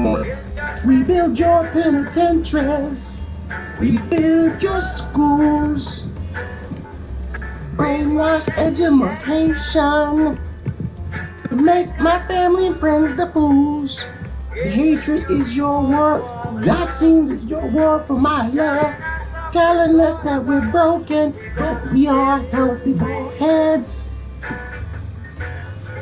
morning. We build your penitentiaries. We build your schools. Brainwash education. Make my family and friends the fools. The hatred is your word. Vaccines is your word for my love. Telling us that we're broken, but we are healthy bald heads.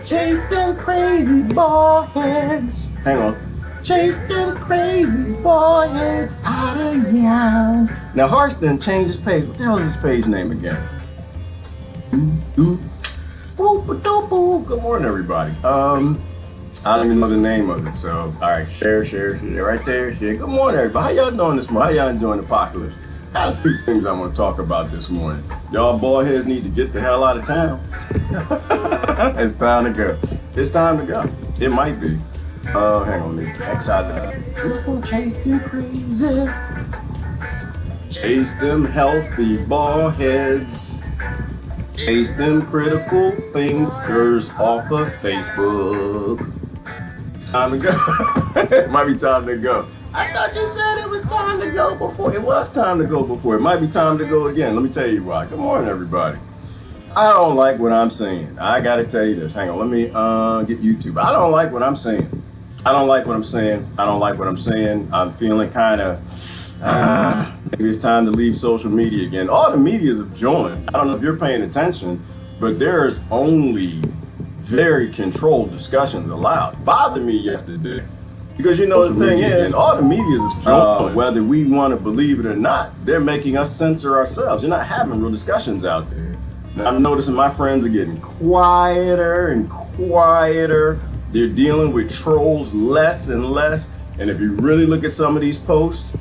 Chase them crazy bald heads. Hang on. Chase them crazy bald heads out of town. Now, Harsh didn't change his page. What the hell is his page name again? Good morning, everybody. I don't even know the name of it, so all right, share right there. Share. Good morning, everybody. How y'all doing this morning? How y'all enjoying the apocalypse? I had a few things I want to talk about this morning. Y'all bald heads need to get the hell out of town. It's time to go. It's time to go. It might be. Hang on, let me X out that. We're gonna chase them crazy. Chase them healthy bald heads. Chase them critical thinkers off of Facebook. Time to go. It might be time to go. I thought you said it was time to go before. It was time to go before. It might be time to go again. Let me tell you why. Good morning, everybody. I don't like what I'm saying. I gotta tell you this. Hang on, let me get YouTube. I don't like what I'm saying. I don't like what I'm saying. I don't like what I'm saying. I'm feeling kind of, maybe it's time to leave social media again. All the medias have joined. I don't know if you're paying attention, but there's only very controlled discussions allowed. Bothered me yesterday. Because you know the thing is, all the medias have joined. Whether we want to believe it or not, they're making us censor ourselves. You're not having real discussions out there. Now, I'm noticing my friends are getting quieter and quieter. They're dealing with trolls less and less. And if you really look at some of these posts,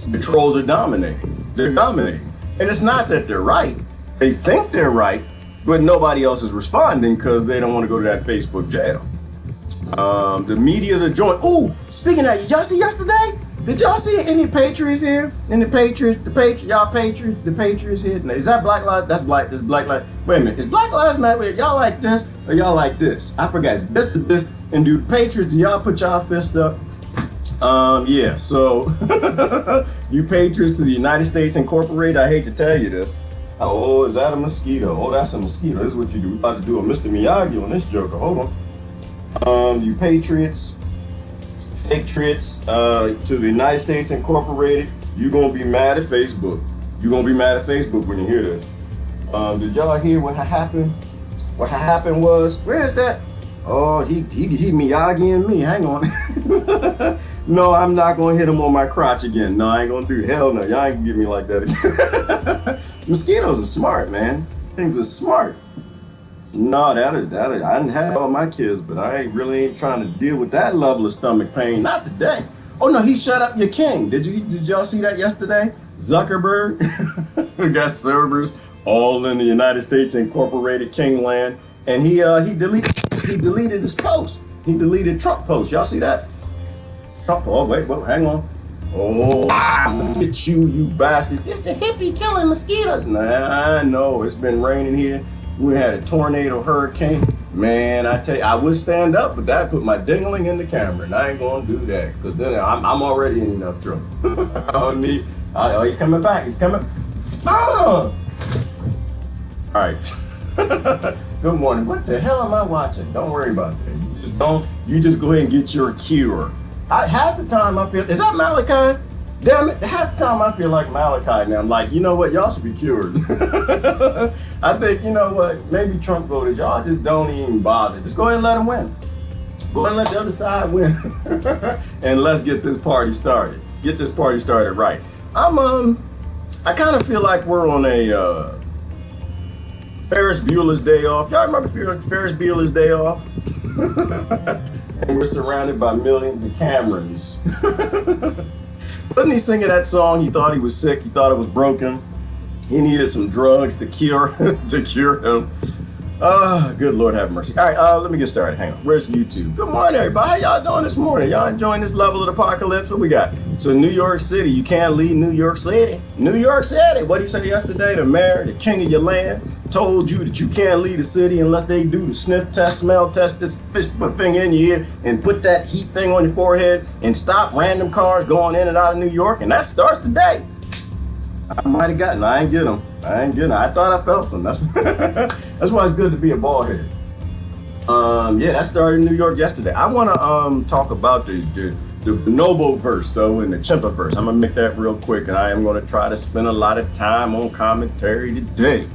the trolls are dominating. They're dominating. And it's not that they're right. They think they're right, but nobody else is responding because they don't want to go to that Facebook jail. The medias are joined. Ooh, speaking of that, y'all see yesterday? Did y'all see any Patriots here? Any Patriots? Y'all Patriots? The Patriots here? Now, is that Black Lives? That's Black. This Black Lives. Wait a minute. Is Black Lives Matter? Y'all like this or y'all like this? I forgot. Is this or this? And do the Patriots? Do y'all put y'all fist up? Yeah. So you Patriots to the United States Incorporated. I hate to tell you this. Oh, is that a mosquito? Oh, that's a mosquito. This is what you do. We're about to do a Mr. Miyagi on this joker. Hold on. You Patriots, Patriots, to the United States Incorporated, you're gonna be mad at Facebook. You're gonna be mad at Facebook when you hear this. Did y'all hear what happened? What happened was, where is that? Oh, he Miyagi-ing me. Hang on. No, I'm not gonna hit him on my crotch again. No, I ain't gonna do it. Hell no, y'all ain't gonna get me like that again. Mosquitoes are smart, man. Things are smart. No, that I didn't have all my kids, but I really ain't trying to deal with that level of stomach pain. Not today. Oh no, he shut up your king. Did y'all see that yesterday? Zuckerberg we got servers all in the United States Incorporated Kingland, and he deleted his post. He deleted Trump post. Y'all see that? Trump. Oh wait, hang on. Oh, I'm gonna get you bastard. It's the hippie killing mosquitoes. Nah, I know. It's been raining here. We had a tornado, hurricane. Man, I tell you, I would stand up, but that put my dingling in the camera, and I ain't gonna do that, because then I'm already in enough trouble. Oh, he's coming back. He's coming. Oh! All right. Good morning. What the hell am I watching? Don't worry about that. You just go ahead and get your cure. Half the time I feel, is that Malachi? Damn it, half the time I feel like Malachi now. I'm like, you know what, y'all should be cured. I think, you know what, maybe Trump voted. Y'all just don't even bother. Just go ahead and let him win. Go ahead and let the other side win. And let's get this party started. Get this party started right. I kind of feel like we're on a Ferris Bueller's Day Off. Y'all remember Ferris Bueller's Day Off? And we're surrounded by millions of Camerons. Wasn't he singing that song? He thought he was sick. He thought it was broken. He needed some drugs to cure him. Good Lord have mercy. All right, let me get started. Hang on. Where's YouTube? Good morning, everybody. How y'all doing this morning? Y'all enjoying this level of the apocalypse? What we got? So New York City, you can't leave New York City. New York City. What did he say yesterday? The mayor, the king of your land, told you that you can't leave the city unless they do the sniff test, smell test, this thing in your ear, and put that heat thing on your forehead, and stop random cars going in and out of New York. And that starts today. I might have gotten. I ain't get them. I thought I felt them. That's that's why it's good to be a bald head. Yeah, that started in New York yesterday. I want to talk about the Bonoboverse though, and the Chimpterrestrials. I'm gonna make that real quick, and I am gonna try to spend a lot of time on commentary today.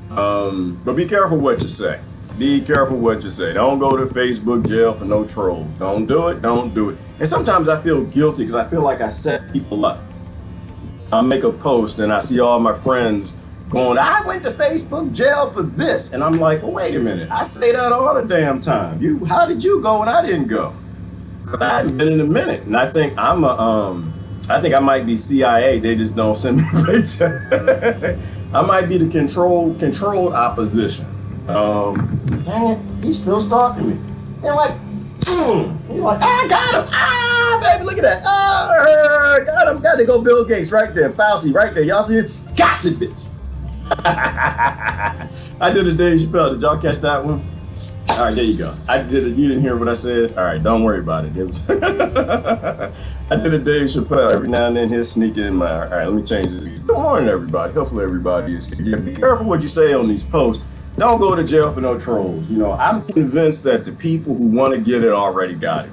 But be careful what you say. Be careful what you say. Don't go to Facebook jail for no trolls. Don't do it. Don't do it. And sometimes I feel guilty because I feel like I set people up. I make a post and I see all my friends going, I went to Facebook jail for this. And I'm like, well, wait a minute. I say that all the damn time. How did you go and I didn't go? Because I hadn't been in a minute. And I think I might be CIA. They just don't send me a paycheck. I might be the controlled opposition. Dang it, he's still stalking me. They're like, He's like, I got him. Baby, look at that. Got him. Got to go Bill Gates right there. Fauci right there. Y'all see it? Gotcha, bitch. I did a Dave Chappelle. Did y'all catch that one? All right, there you go. I did it. You didn't hear what I said? All right, don't worry about it. I did a Dave Chappelle. Every now and then he'll sneak in my, all right, let me change it. Good morning, everybody. Hopefully everybody is here. Be careful what you say on these posts. Don't go to jail for no trolls. You know, I'm convinced that the people who want to get it already got it.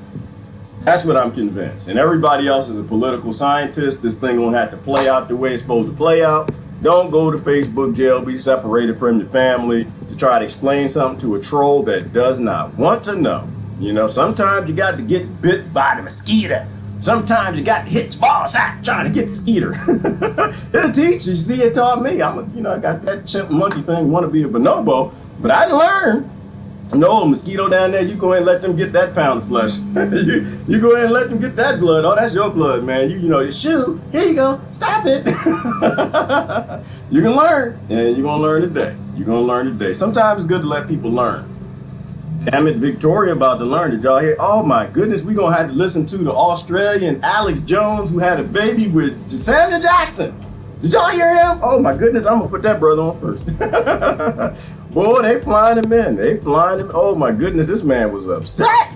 That's what I'm convinced. And everybody else is a political scientist. This thing won't have to play out the way it's supposed to play out. Don't go to Facebook jail, be separated from your family to try to explain something to a troll that does not want to know. You know, sometimes you got to get bit by the mosquito. Sometimes you got to hit the ball sack trying to get the skeeter. It'll teach you. See, it taught me. I got that chimp monkey thing, want to be a bonobo, but I learned. No, mosquito down there, you go ahead and let them get that pound of flesh. you go ahead and let them get that blood. Oh, that's your blood, man. You know, your shoe. Here you go. Stop it. You can learn, and you're going to learn today. You're going to learn today. Sometimes it's good to let people learn. Damn it, Victoria about to learn. Did y'all hear? Oh my goodness, we're gonna have to listen to the Australian Alex Jones who had a baby with Samuel Jackson. Did y'all hear him? Oh my goodness, I'm gonna put that brother on first. Boy, they flying him in. They flying him. Oh my goodness, this man was upset.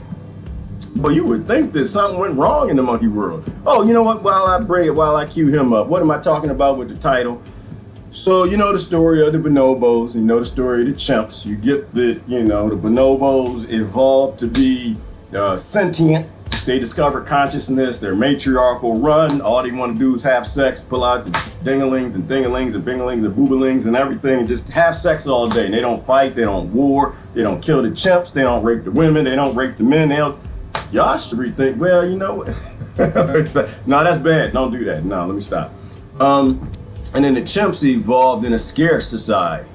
But you would think that something went wrong in the monkey world. Oh, you know what? While I cue him up, what am I talking about with the title? So you know the story of the bonobos, you know the story of the chimps. You get that, you know, the bonobos evolved to be sentient. They discover consciousness, their matriarchal run. All they want to do is have sex, pull out the dingalings and thingalings and bingalings and boobalings and everything, and just have sex all day. And they don't fight, they don't war, they don't kill the chimps, they don't rape the women, they don't rape the men. Y'all should rethink, well, you know what? No, that's bad. Don't do that. No, let me stop. And then the chimps evolved in a scarce society,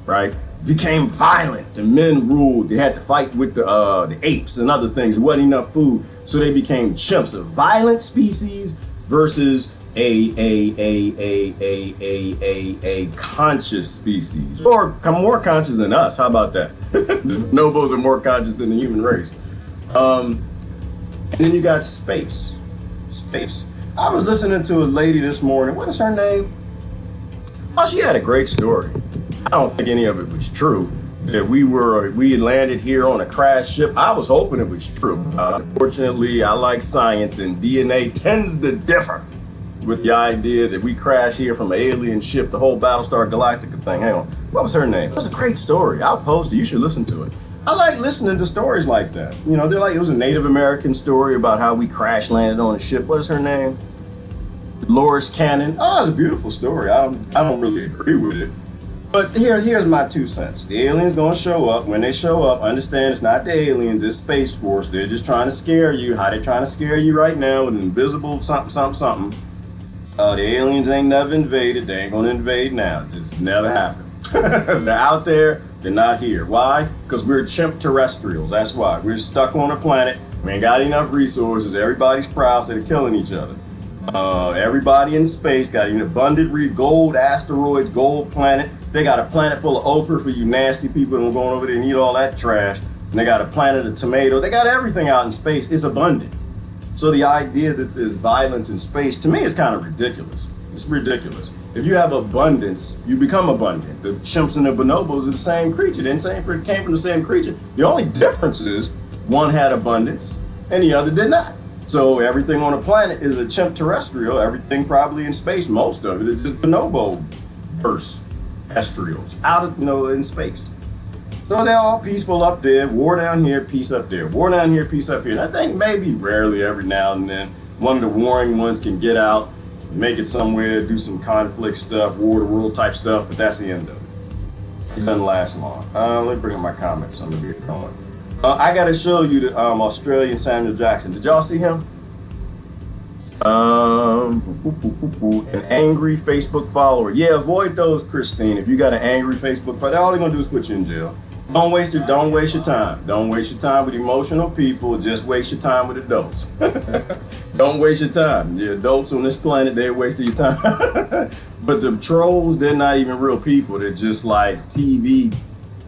right? Became violent. The men ruled. They had to fight with the apes and other things. There wasn't enough food, so they became chimps. A violent species versus a conscious species, or more conscious than us. How about that? The bonobos are more conscious than the human race. And then you got space. Space. I was listening to a lady this morning. What is her name? Oh, she had a great story. I don't think any of it was true. That we landed here on a crashed ship. I was hoping it was true. Unfortunately, I like science, and DNA tends to differ with the idea that we crashed here from an alien ship, the whole Battlestar Galactica thing. Hang on, what was her name? It was a great story. I'll post it. You should listen to it. I like listening to stories like that. You know, it was a Native American story about how we crash landed on a ship. What is her name? Loris Cannon. Oh, it's a beautiful story. I don't really agree with it. But here's my 2 cents. The aliens gonna show up. When they show up, understand it's not the aliens, it's Space Force. They're just trying to scare you. How they trying to scare you right now with an invisible something. The aliens ain't never invaded. They ain't gonna invade now. It just never happened. They're out there, they're not here. Why? Because we're Chimpterrestrials. That's why. We're stuck on a planet. We ain't got enough resources. Everybody's proud, so they're killing each other. Everybody in space got an abundant gold asteroids, gold planet. They got a planet full of okra for you nasty people that are going over there and eat all that trash. And they got a planet of tomatoes. They got everything out in space. It's abundant. So the idea that there's violence in space, to me, is kind of ridiculous. It's ridiculous. If you have abundance, you become abundant. The chimps and the bonobos are the same creature. They came from the same creature. The only difference is one had abundance and the other did not. So everything on the planet is a chimp terrestrial. Everything probably in space, most of it is just Bonoboverse terrestrials out of, in space. So they're all peaceful up there, war down here, peace up there, war down here, peace up here. And I think maybe rarely every now and then one of the warring ones can get out, make it somewhere, do some conflict stuff, war the world type stuff, but that's the end of it. It doesn't last long. Let me bring up my comments. I'm gonna get going. I gotta show you the Australian Samuel Jackson. Did y'all see him? An angry Facebook follower. Yeah, avoid those, Christine. If you got an angry Facebook follower, all they're gonna do is put you in jail. Don't waste your time. Don't waste your time with emotional people. Just waste your time with adults. Don't waste your time. The adults on this planet, they're wasting your time. But the trolls, they're not even real people. They're just like TV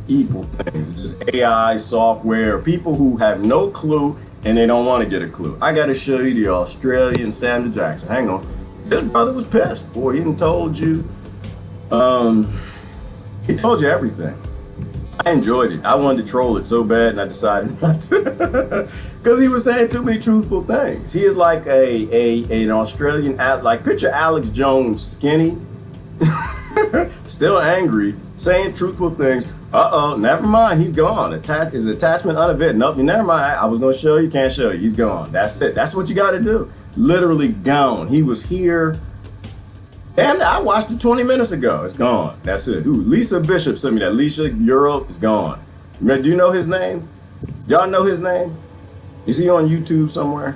evil things. It's just AI software. People who have no clue and they don't want to get a clue. I got to show you the Australian Samuel Jackson. Hang on. This brother was pissed. Boy, he done told you. He told you everything. I enjoyed it. I wanted to troll it so bad, and I decided not to, because he was saying too many truthful things. He is like an Australian, like picture Alex Jones skinny, still angry, saying truthful things. Never mind, he's gone. His attachment unavailable. Nope, never mind. I was gonna show you, can't show you. He's gone. That's it. That's what you got to do. Literally gone. He was here. And I watched it 20 minutes ago. It's gone. That's it. Ooh, Lisa Bishop sent me that. Lisa Europe is gone. Do you know his name? Y'all know his name? Is he on YouTube somewhere?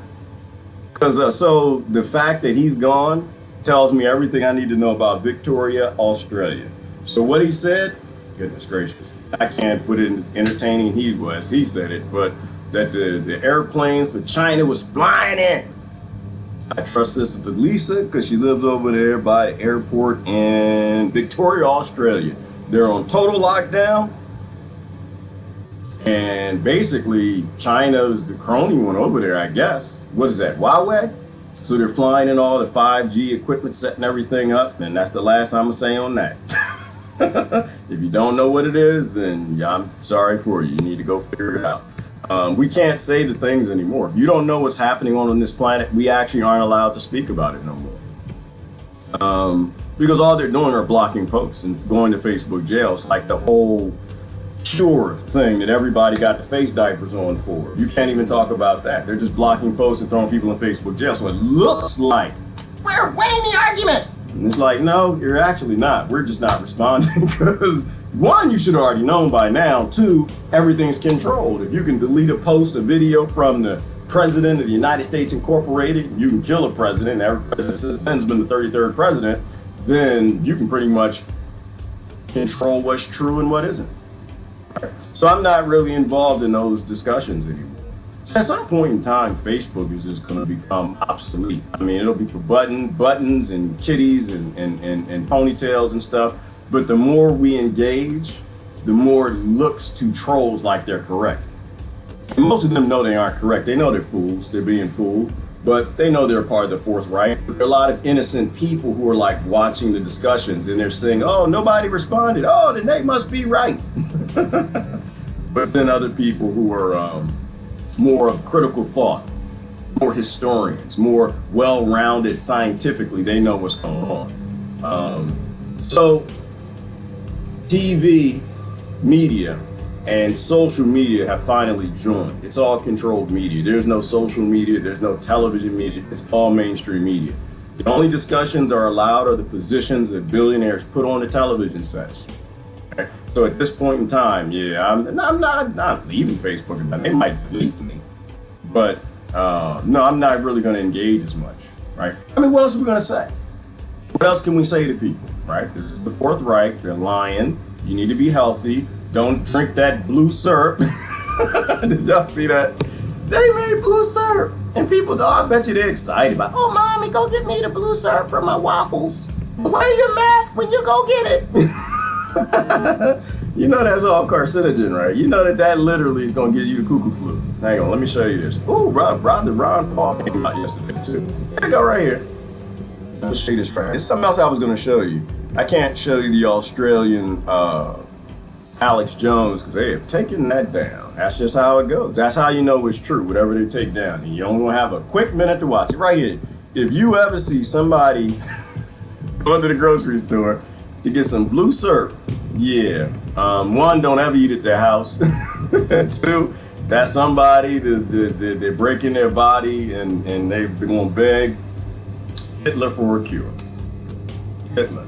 Because so the fact that he's gone tells me everything I need to know about Victoria, Australia. So what he said, goodness gracious, I can't put it in as entertaining he was. He said it, but that the airplanes for China was flying in. I trust this to Lisa because she lives over there by the airport in Victoria, Australia. They're on total lockdown. And basically, China is the crony one over there, I guess. What is that, Huawei? So they're flying in all the 5G equipment, setting everything up. And that's the last I'm going to say on that. If you don't know what it is, then I'm sorry for you. You need to go figure it out. We can't say the things anymore. If you don't know what's happening on this planet, we actually aren't allowed to speak about it no more. Because all they're doing are blocking posts and going to Facebook jail. It's like the whole Choe thing that everybody got the face diapers on for. You can't even talk about that. They're just blocking posts and throwing people in Facebook jail. So it looks like we're winning the argument. And it's like, no, you're actually not. We're just not responding because one, you should have already known by now. Two, everything's controlled. If you can delete a post, a video from the president of the United States Incorporated, and you can kill a president, every president since then's been the 33rd president, then you can pretty much control what's true and what isn't. So I'm not really involved in those discussions anymore. So at some point in time, Facebook is just going to become obsolete. I mean, it'll be for buttons and kitties and ponytails and stuff. But the more we engage, the more it looks to trolls like they're correct. And most of them know they aren't correct. They know they're fools. They're being fooled. But they know they're part of the Fourth Reich. There are a lot of innocent people who are like watching the discussions and they're saying, oh, nobody responded. Oh, then they must be right. But then other people who are more of critical thought, more historians, more well-rounded scientifically, they know what's going on. So TV, media, and social media have finally joined. It's all controlled media. There's no social media, there's no television media, it's all mainstream media. The only discussions are allowed are the positions that billionaires put on the television sets. Okay? So at this point in time, yeah, I'm not leaving Facebook. They might delete me, but no, I'm not really going to engage as much, right? I mean, what else are we going to say? What else can we say to people, right? This is the Fourth Reich. They're lying. You need to be healthy. Don't drink that blue syrup. Did y'all see that? They made blue syrup. And people, I bet you they're excited about, oh, mommy, go get me the blue syrup for my waffles. Wear your mask when you go get it. You know that's all carcinogen, right? You know that literally is gonna give you the cuckoo flu. Hang on, let me show you this. Ooh, Ron Paul came out yesterday too. Here you go, right here. Let me show you this right here. This is something else I was gonna show you. I can't show you the Australian Alex Jones because they have taken that down. That's just how it goes. That's how you know it's true, whatever they take down. And you only gonna have a quick minute to watch it. Right here. If you ever see somebody going to the grocery store to get some blue syrup, yeah. One, don't ever eat at their house. Two, that's somebody they're breaking their body and they're gonna beg Hitler for a cure. Hitler.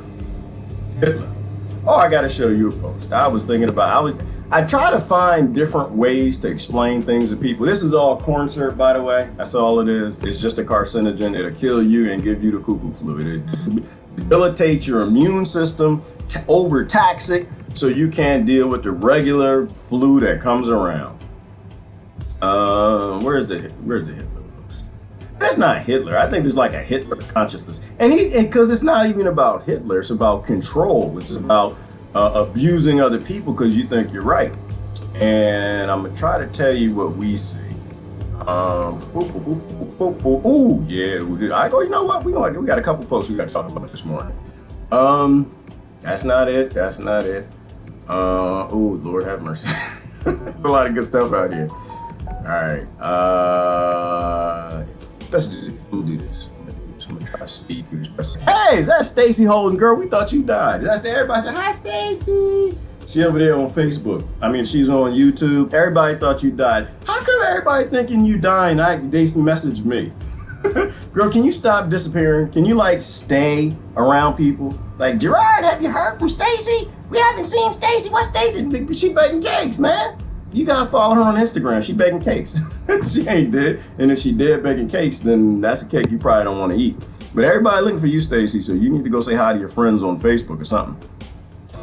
Oh, I gotta show you a post. I was thinking about, I try to find different ways to explain things to people. This is all corn syrup, by the way. That's all it is. It's just a carcinogen. It'll kill you and give you the cuckoo flu. It debilitates your immune system, overtax it, so you can't deal with the regular flu that comes around. Where's the Hitler post? That's not Hitler. I think there's like a Hitler consciousness, and because it's not even about Hitler. It's about control. It's about abusing other people because you think you're right. And I'm gonna try to tell you what we see. Ooh, yeah. I go. You know what? We got a couple posts we got to talk about this morning. That's not it. Oh, Lord have mercy. There's a lot of good stuff out here. All right. Let's do this. I'm gonna try to speed through this. Hey, is that Stacy Holden, girl? We thought you died. That's everybody said, hi, Stacy. She over there on Facebook. I mean, she's on YouTube. Everybody thought you died. How come everybody thinking you dying? They messaged me. Girl, can you stop disappearing? Can you like stay around people? Like, Gerard, have you heard from Stacy? We haven't seen Stacy. What's Stacy? She baking cakes, man. You gotta follow her on Instagram. She baking cakes. She ain't dead. And if she dead baking cakes, then that's a cake you probably don't want to eat. But everybody looking for you, Stacy, so you need to go say hi to your friends on Facebook or something.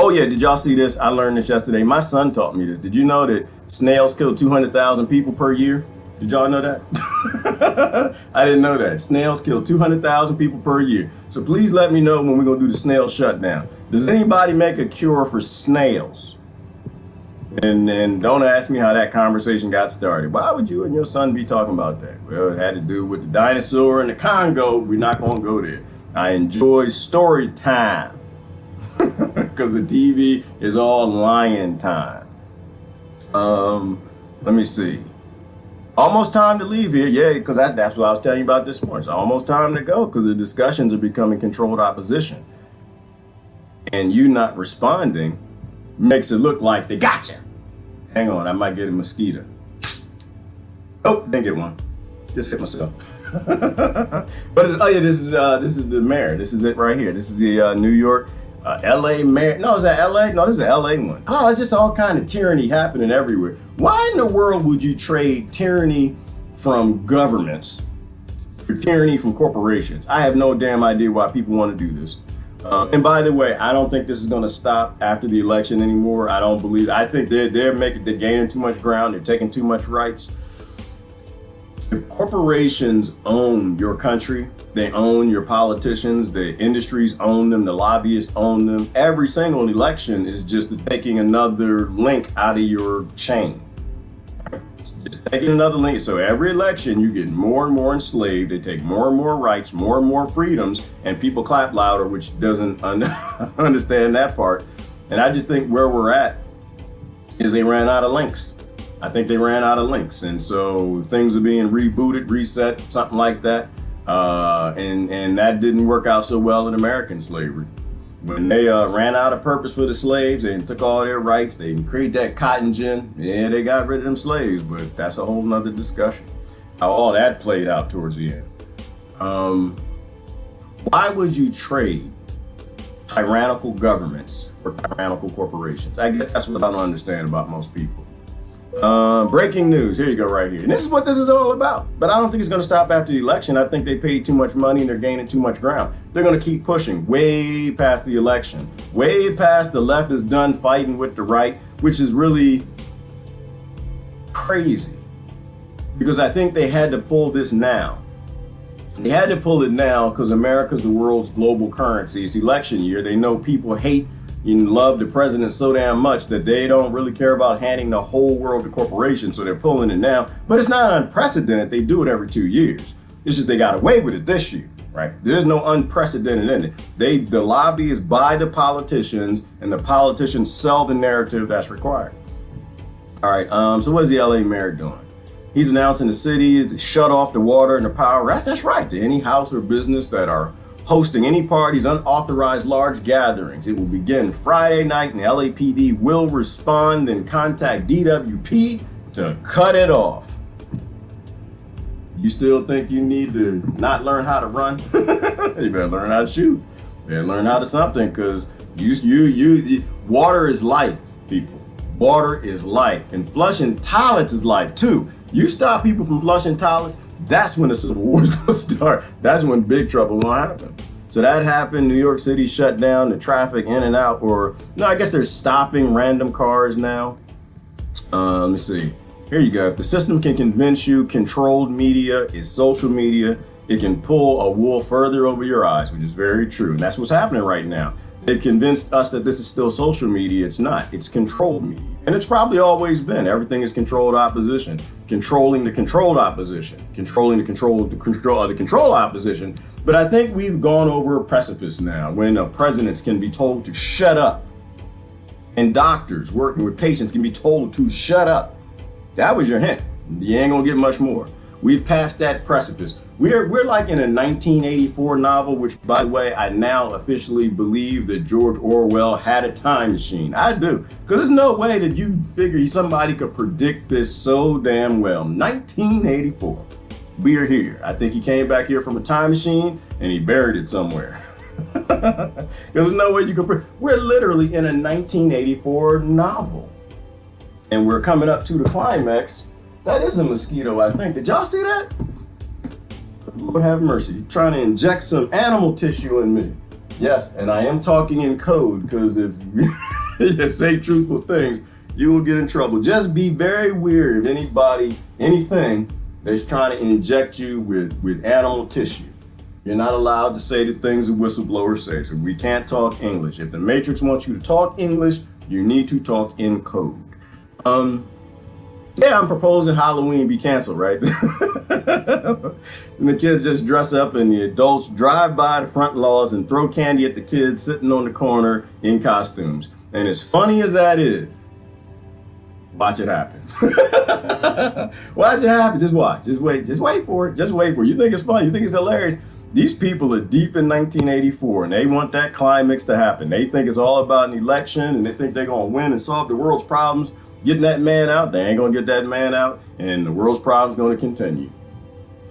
Oh yeah, did y'all see this? I learned this yesterday. My son taught me this. Did you know that snails kill 200,000 people per year? Did y'all know that? I didn't know that. Snails kill 200,000 people per year. So please let me know when we're gonna do the snail shutdown. Does anybody make a cure for snails? And don't ask me how that conversation got started. Why would you and your son be talking about that? Well, it had to do with the dinosaur in the Congo. We're not gonna go there. I enjoy story time because the TV is all lion time. Let me see. Almost time to leave here. Yeah, because that's what I was telling you about this morning. It's almost time to go because the discussions are becoming controlled opposition. And you not responding makes it look like they got you. Hang on, I might get a mosquito. Oh, didn't get one. Just hit myself. But this is the mayor. This is it right here. This is the New York, LA mayor. No, is that LA? No, this is the LA one. Oh, it's just all kind of tyranny happening everywhere. Why in the world would you trade tyranny from governments for tyranny from corporations? I have no damn idea why people want to do this. And by the way, I don't think this is going to stop after the election anymore. I don't believe. I think they're gaining too much ground. They're taking too much rights. If corporations own your country, they own your politicians, the industries own them, the lobbyists own them. Every single election is just taking another link out of your chain. Just taking another link. So every election, you get more and more enslaved. They take more and more rights, more and more freedoms, and people clap louder, which doesn't understand that part. And I just think where we're at is they ran out of links. I think they ran out of links. And so things are being rebooted, reset, something like that. And that didn't work out so well in American slavery. When they ran out of purpose for the slaves and took all their rights, they created that cotton gin. Yeah, they got rid of them slaves, but that's a whole nother discussion. How all that played out towards the end. Why would you trade tyrannical governments for tyrannical corporations? I guess that's what I don't understand about most people. Breaking news. Here you go, right here. And this is what this is all about. But I don't think it's going to stop after the election. I think they paid too much money and they're gaining too much ground. They're going to keep pushing way past the election, way past the left is done fighting with the right, which is really crazy because I think they had to pull this now. They had to pull it now because America's the world's global currency. It's election year. They know people hate you love the president so damn much that they don't really care about handing the whole world to corporations, so they're pulling it now. But it's not unprecedented. They do it every 2 years. It's just they got away with it this year, right? There's no unprecedented in it. The lobby is by the politicians, and the politicians sell the narrative that's required. All right, so what is the LA mayor doing? He's announcing the city to shut off the water and the power. That's right, to any house or business that are hosting any parties, unauthorized large gatherings. It will begin Friday night, and the LAPD will respond and contact DWP to cut it off. You still think you need to not learn how to run? You better learn how to shoot. You better learn how to something, because water is life, people. Water is life, and flushing toilets is life too. You stop people from flushing toilets, that's when the civil war is going to start. That's when big trouble will happen. So that happened. New York City shut down the traffic in and out, or no, I guess they're stopping random cars now. Let me see. Here you go. If the system can convince you controlled media is social media, it can pull a wool further over your eyes, which is very true. And that's what's happening right now. They've convinced us that this is still social media. It's not. It's controlled media. And it's probably always been. Everything is controlled opposition, controlling the controlled opposition, controlling the control opposition. But I think we've gone over a precipice now when presidents can be told to shut up, and doctors working with patients can be told to shut up. That was your hint. You ain't gonna get much more. We've passed that precipice. We're like in a 1984 novel, which, by the way, I now officially believe that George Orwell had a time machine. I do, because there's no way that you figure somebody could predict this so damn well. 1984, we are here. I think he came back here from a time machine and he buried it somewhere. There's no way you could. We're literally in a 1984 novel, and we're coming up to the climax. That is a mosquito, I think. Did y'all see that? Lord have mercy. You're trying to inject some animal tissue in me. Yes, and I am talking in code, because if you say truthful things, you will get in trouble. Just be very wary of anything that's trying to inject you with animal tissue. You're not allowed to say the things a whistleblower says. So we can't talk English. If the Matrix wants you to talk English, you need to talk in code. Yeah, I'm proposing Halloween be canceled, right? And the kids just dress up and the adults drive by the front lawns and throw candy at the kids sitting on the corner in costumes. And as funny as that is, watch it happen. Watch it happen. Just watch. Just wait for it. Just wait for it. You think it's funny. You think it's hilarious. These people are deep in 1984 and they want that climax to happen. They think it's all about an election and they think they're going to win and solve the world's problems. Getting that man out, they ain't gonna get that man out, and the world's problem's gonna continue.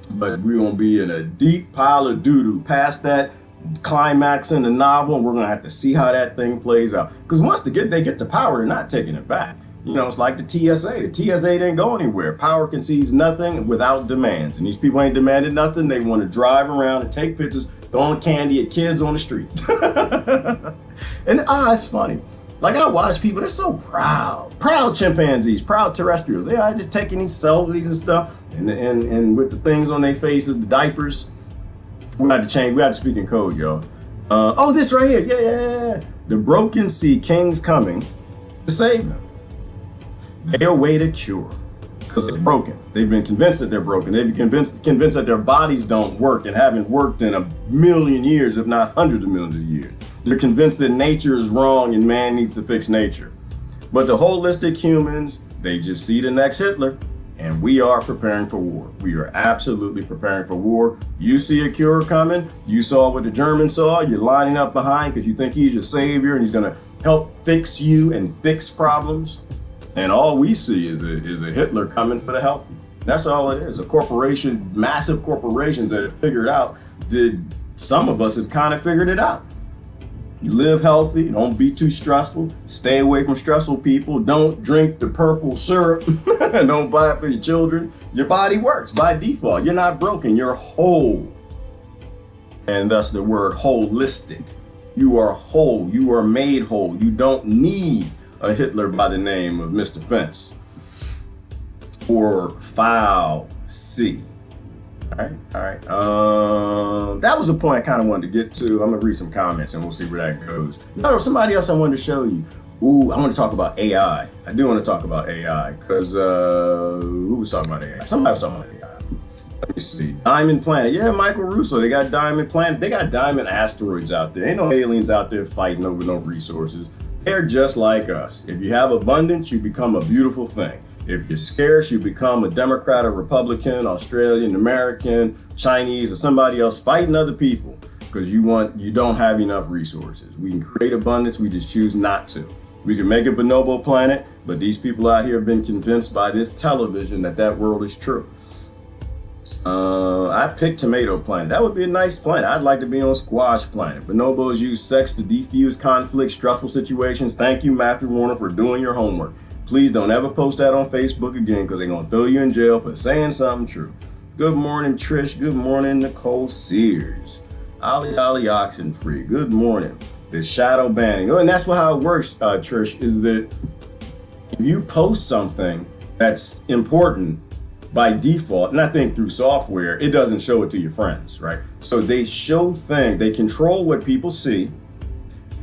But we're gonna be in a deep pile of doo-doo past that climax in the novel, and we're gonna have to see how that thing plays out. Because once they get the power, they're not taking it back. You know, it's like the TSA. The TSA didn't go anywhere. Power concedes nothing without demands. And these people ain't demanded nothing. They want to drive around and take pictures, throwing candy at kids on the street. And it's funny. Like, I watch people, they're so proud chimpanzees, proud terrestrials. They are just taking these selfies and stuff, and with the things on their faces, the diapers. We have to change, we have to speak in code, y'all. Oh, this right here, yeah. The broken sea king's coming to save them. They await a cure, because they're broken. They've been convinced that they're broken. They've been convinced that their bodies don't work and haven't worked in 1,000,000 years, if not hundreds of millions of years. They're convinced that nature is wrong and man needs to fix nature. But the holistic humans, they just see the next Hitler, and we are preparing for war. We are absolutely preparing for war. You see a cure coming, you saw what the Germans saw, you're lining up behind because you think he's your savior and he's gonna help fix you and fix problems. And all we see is a Hitler coming for the healthy. That's all it is. A corporation, massive corporations that have figured out, some of us have kind of figured it out. You live healthy, don't be too stressful, stay away from stressful people, don't drink the purple syrup, don't buy it for your children. Your body works by default. You're not broken, you're whole. And thus the word holistic. You are whole, you are made whole. You don't need a Hitler by the name of Mr. Fence or File C. All right. That was the point I kind of wanted to get to. I'm gonna read some comments and we'll see where that goes. No, there was somebody else I wanted to show you. Ooh, I want to talk about AI. I do want to talk about AI because who was talking about AI? Somebody was talking about AI. Let me see. Diamond Planet. Yeah, Michael Russo. They got Diamond Planet. They got diamond asteroids out there. Ain't no aliens out there fighting over no resources. They're just like us. If you have abundance, you become a beautiful thing. If you're scarce, you become a Democrat or Republican, Australian, American, Chinese, or somebody else fighting other people because you don't have enough resources. We can create abundance, we just choose not to. We can make a bonobo planet, but these people out here have been convinced by this television that world is true. I picked Tomato Planet. That would be a nice planet. I'd like to be on Squash Planet. Bonobos use sex to defuse conflict, stressful situations. Thank you, Matthew Warner, for doing your homework. Please don't ever post that on Facebook again because they're going to throw you in jail for saying something true. Good morning, Trish. Good morning, Nicole Sears. Ollie Oxenfree. Good morning. The shadow banning. Oh, and that's how it works, Trish, is that if you post something that's important by default, and I think through software, it doesn't show it to your friends, right? So they control what people see,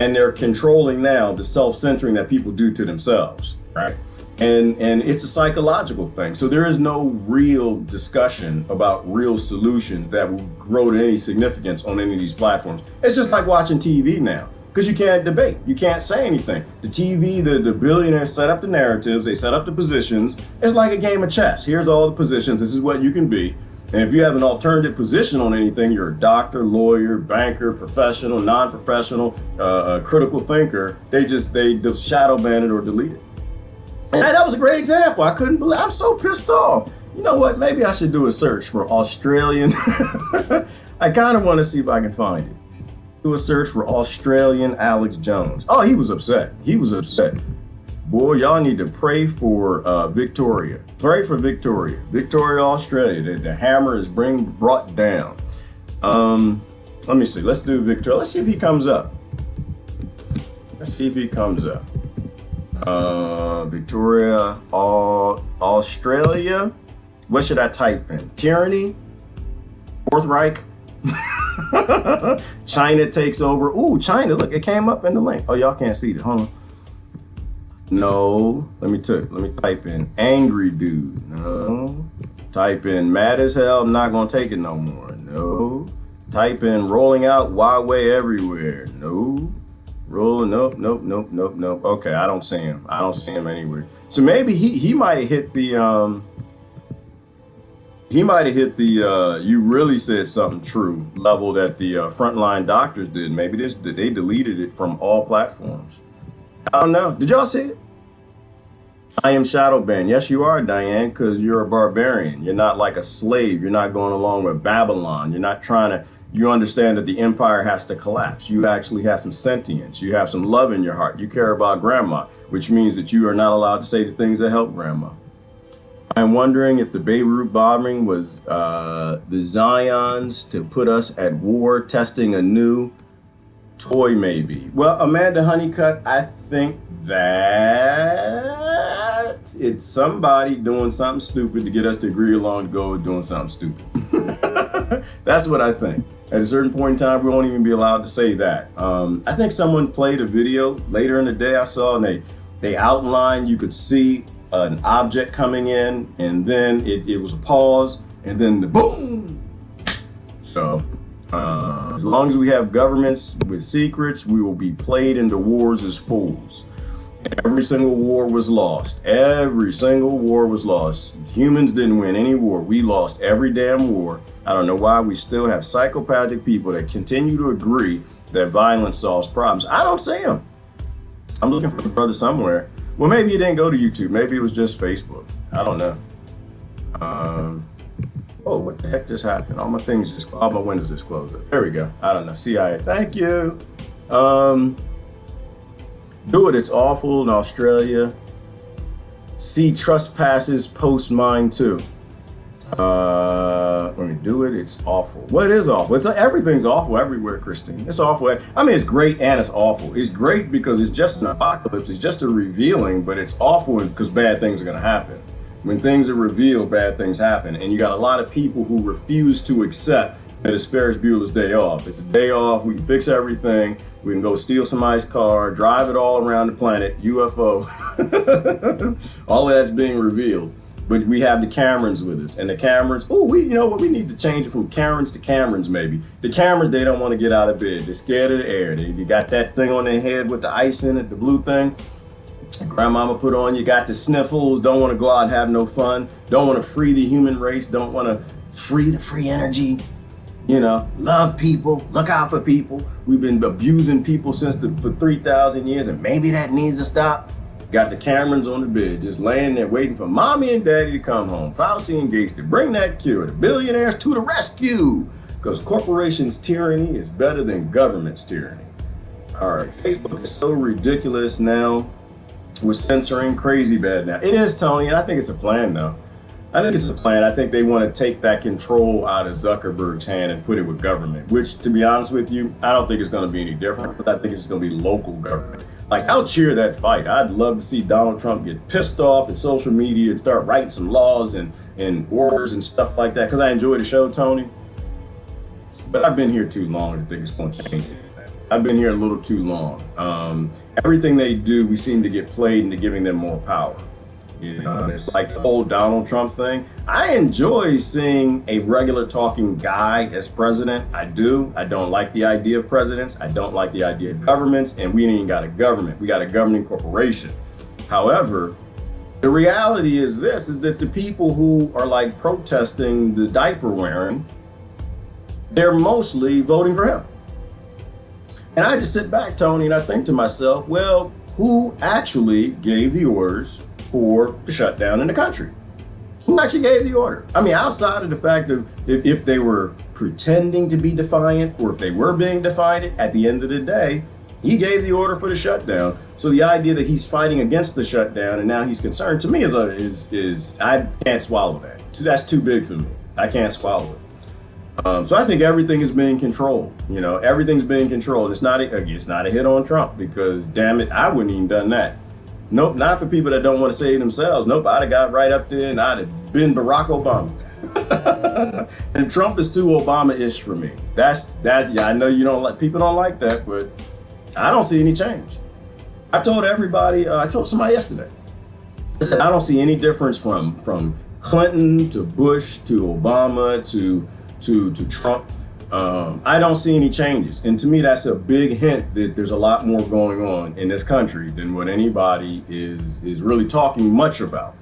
and they're controlling now the self-censoring that people do to themselves, right? And it's a psychological thing. So there is no real discussion about real solutions that will grow to any significance on any of these platforms. It's just like watching TV now, because you can't debate, you can't say anything. The TV, the billionaires set up the narratives, they set up the positions. It's like a game of chess. Here's all the positions, this is what you can be. And if you have an alternative position on anything, you're a doctor, lawyer, banker, professional, non-professional, critical thinker, they just shadow ban it or delete it. And that was a great example. I couldn't believe, I'm so pissed off. You know what, maybe I should do a search for Australian. I kind of want to see if I can find it. Do a search for Australian Alex Jones. Oh, he was upset. He was upset. Boy, y'all need to pray for Victoria. Pray for Victoria. Victoria, Australia. The hammer is brought down. Let me see. Let's do Victoria. Let's see if he comes up. Let's see if he comes up. Victoria, Australia. What should I type in? Tyranny? Fourth Reich? China takes over. Ooh, China. Look, it came up in the link. Oh, y'all can't see it. Hold on. No. Let me type in angry dude. No. Type in mad as hell. I'm not gonna take it no more. No. Type in rolling out Huawei everywhere. No. Rolling. Nope. Okay, I don't see him. I don't see him anywhere. So maybe he might have hit the you really said something true level that the frontline doctors did. Maybe they deleted it from all platforms. I don't know. Did y'all see it? I am shadow banned. Yes, you are, Diane, because you're a barbarian. You're not like a slave. You're not going along with Babylon. You're not you understand that the empire has to collapse. You actually have some sentience. You have some love in your heart. You care about grandma, which means that you are not allowed to say the things that help grandma. I'm wondering if the Beirut bombing was the Zions to put us at war, testing a new toy maybe. Well, Amanda Honeycutt, I think that it's somebody doing something stupid to get us to agree along to go with doing something stupid. That's what I think. At a certain point in time, we won't even be allowed to say that. I think someone played a video later in the day I saw, and they outlined, you could see an object coming in, and then it was a pause, and then the boom. So as long as we have governments with secrets, we will be played into wars as fools. Every single war was lost. Every single war was lost. Humans didn't win any war. We lost every damn war. I don't know why we still have psychopathic people that continue to agree that violence solves problems. I don't see them. I'm looking for the brother somewhere. Well, maybe he didn't go to YouTube. Maybe it was just Facebook. I don't know. Oh, what the heck just happened? All my windows just closed up. There we go. I don't know. CIA. Thank you. Do it. It's awful in Australia. See trespasses post mine too. When we do it, it's awful. Well, it is awful. Everything's awful everywhere, Christine. It's awful. I mean, it's great and it's awful. It's great because it's just an apocalypse. It's just a revealing, but it's awful because bad things are going to happen. When things are revealed, bad things happen. And you got a lot of people who refuse to accept that it's Ferris Bueller's day off. It's a day off, we can fix everything, we can go steal somebody's car, drive it all around the planet, UFO. All of that's being revealed. But we have the Camerons with us, and the Camerons, you know what, we need to change it from Karens to Camerons maybe. The Camerons, they don't want to get out of bed. They're scared of the air. They got that thing on their head with the ice in it, the blue thing. Grandmama put on, you got the sniffles, don't want to go out and have no fun, don't want to free the human race, don't want to free the free energy, you know, love people, look out for people. We've been abusing people for 3,000 years, and maybe that needs to stop. Got the Camerons on the bed, just laying there waiting for mommy and daddy to come home. Fauci and Gates to bring that cure, the billionaires to the rescue, because corporations' tyranny is better than government's tyranny. All right, Facebook is so ridiculous now. We're censoring crazy bad now. It is, Tony, and I think it's a plan though. I think it's a plan. I think they want to take that control out of Zuckerberg's hand and put it with government, which, to be honest with you, I don't think it's going to be any different. I think it's going to be local government. Like, I'll cheer that fight. I'd love to see Donald Trump get pissed off at social media and start writing some laws and orders and stuff like that, because I enjoy the show, Tony. But I've been here too long to think it's going to change it. I've been here a little too long. Everything they do, we seem to get played into giving them more power. You know, it's like the whole Donald Trump thing. I enjoy seeing a regular talking guy as president. I do. I don't like the idea of presidents. I don't like the idea of governments. And we ain't even got a government. We got a governing corporation. However, the reality is this, is that the people who are like protesting the diaper wearing, they're mostly voting for him. And I just sit back, Tony, and I think to myself, well, who actually gave the orders for the shutdown in the country? Who actually gave the order? I mean, outside of the fact of if they were pretending to be defiant or if they were being defiant, at the end of the day, he gave the order for the shutdown. So the idea that he's fighting against the shutdown and now he's concerned, to me is I can't swallow that. That's too big for me. I can't swallow it. So I think everything is being controlled. You know, everything's being controlled. It's not a hit on Trump, because damn it, I wouldn't even done that. Nope, not for people that don't want to save themselves. Nope, I'd have got right up there and I'd have been Barack Obama. And Trump is too Obama-ish for me. That's yeah, I know you don't like, people don't like that, but I don't see any change. I told everybody, I told somebody yesterday, I said, I don't see any difference from Clinton to Bush to Obama to Trump. I don't see any changes. And to me, that's a big hint that there's a lot more going on in this country than what anybody is really talking much about.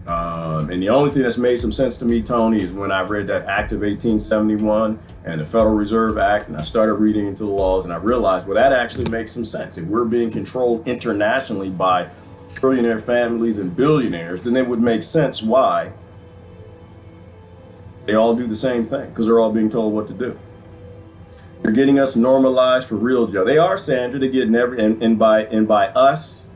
And the only thing that's made some sense to me, Tony, is when I read that Act of 1871 and the Federal Reserve Act, and I started reading into the laws, and I realized, well, that actually makes some sense. If we're being controlled internationally by trillionaire families and billionaires, then it would make sense why they all do the same thing, because they're all being told what to do. They're getting us normalized for real, Joe. They are, Sandra. They're getting and by us,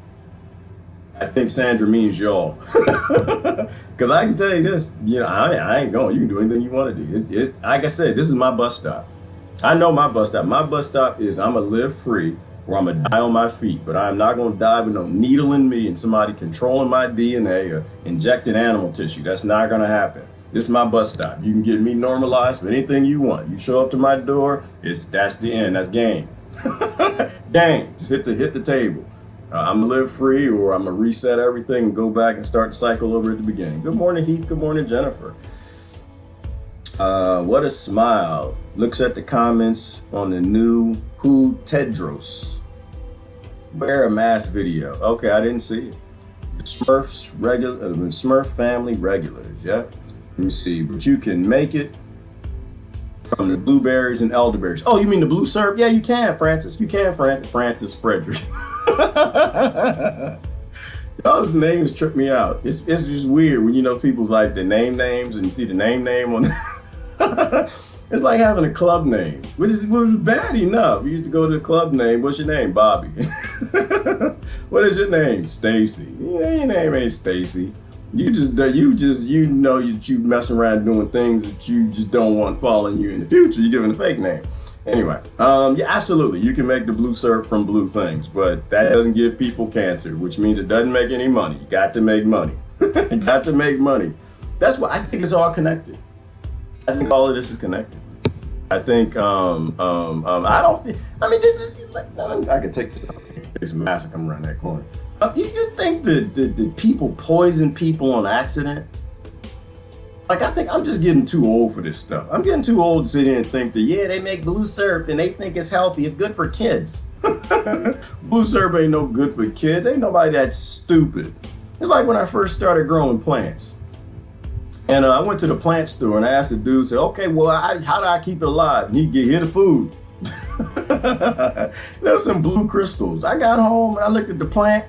I think Sandra means y'all. Because I can tell you this, you know, I ain't going. You can do anything you want to do. It's like I said, this is my bus stop. I know my bus stop. My bus stop is I'm gonna live free or I'm gonna die on my feet. But I'm not gonna die with no needle in me and somebody controlling my DNA or injecting animal tissue. That's not gonna happen. This is my bus stop. You can get me normalized for anything you want. You show up to my door, that's the end. That's game. Game. Just hit the table. I'm gonna live free, or I'm gonna reset everything and go back and start the cycle over at the beginning. Good morning, Heath. Good morning, Jennifer. What a smile. Looks at the comments on the new Who Tedros. Wear a mask video. Okay, I didn't see it. Smurf family regulars. Yep. Let me see, but you can make it from the blueberries and elderberries. Oh, you mean the blue syrup? Yeah, you can, Francis. You can, Francis Frederick. Those names trip me out. It's just weird when you know people's like the names and you see the name on it's like having a club name, which was bad enough. You used to go to the club name. What's your name? Bobby. What is your name? Stacy. Yeah, your name ain't Stacy. You know you messing around doing things that you just don't want following you in the future. You're giving a fake name. Anyway, yeah, absolutely. You can make the blue syrup from blue things, but that doesn't give people cancer, which means it doesn't make any money. You got to make money. Got to make money. That's why I think it's all connected. I think all of this is connected. I think I don't see. I mean, I could take this massacre around that corner. You think that people poison people on accident? Like, I think I'm just getting too old for this stuff. I'm getting too old to sit here and think that, yeah, they make blue syrup and they think it's healthy. It's good for kids. Blue syrup ain't no good for kids. Ain't nobody that stupid. It's like when I first started growing plants. And I went to the plant store and I asked the dude, said, okay, well, how do I keep it alive? And he'd get here the food. There's some blue crystals. I got home and I looked at the plant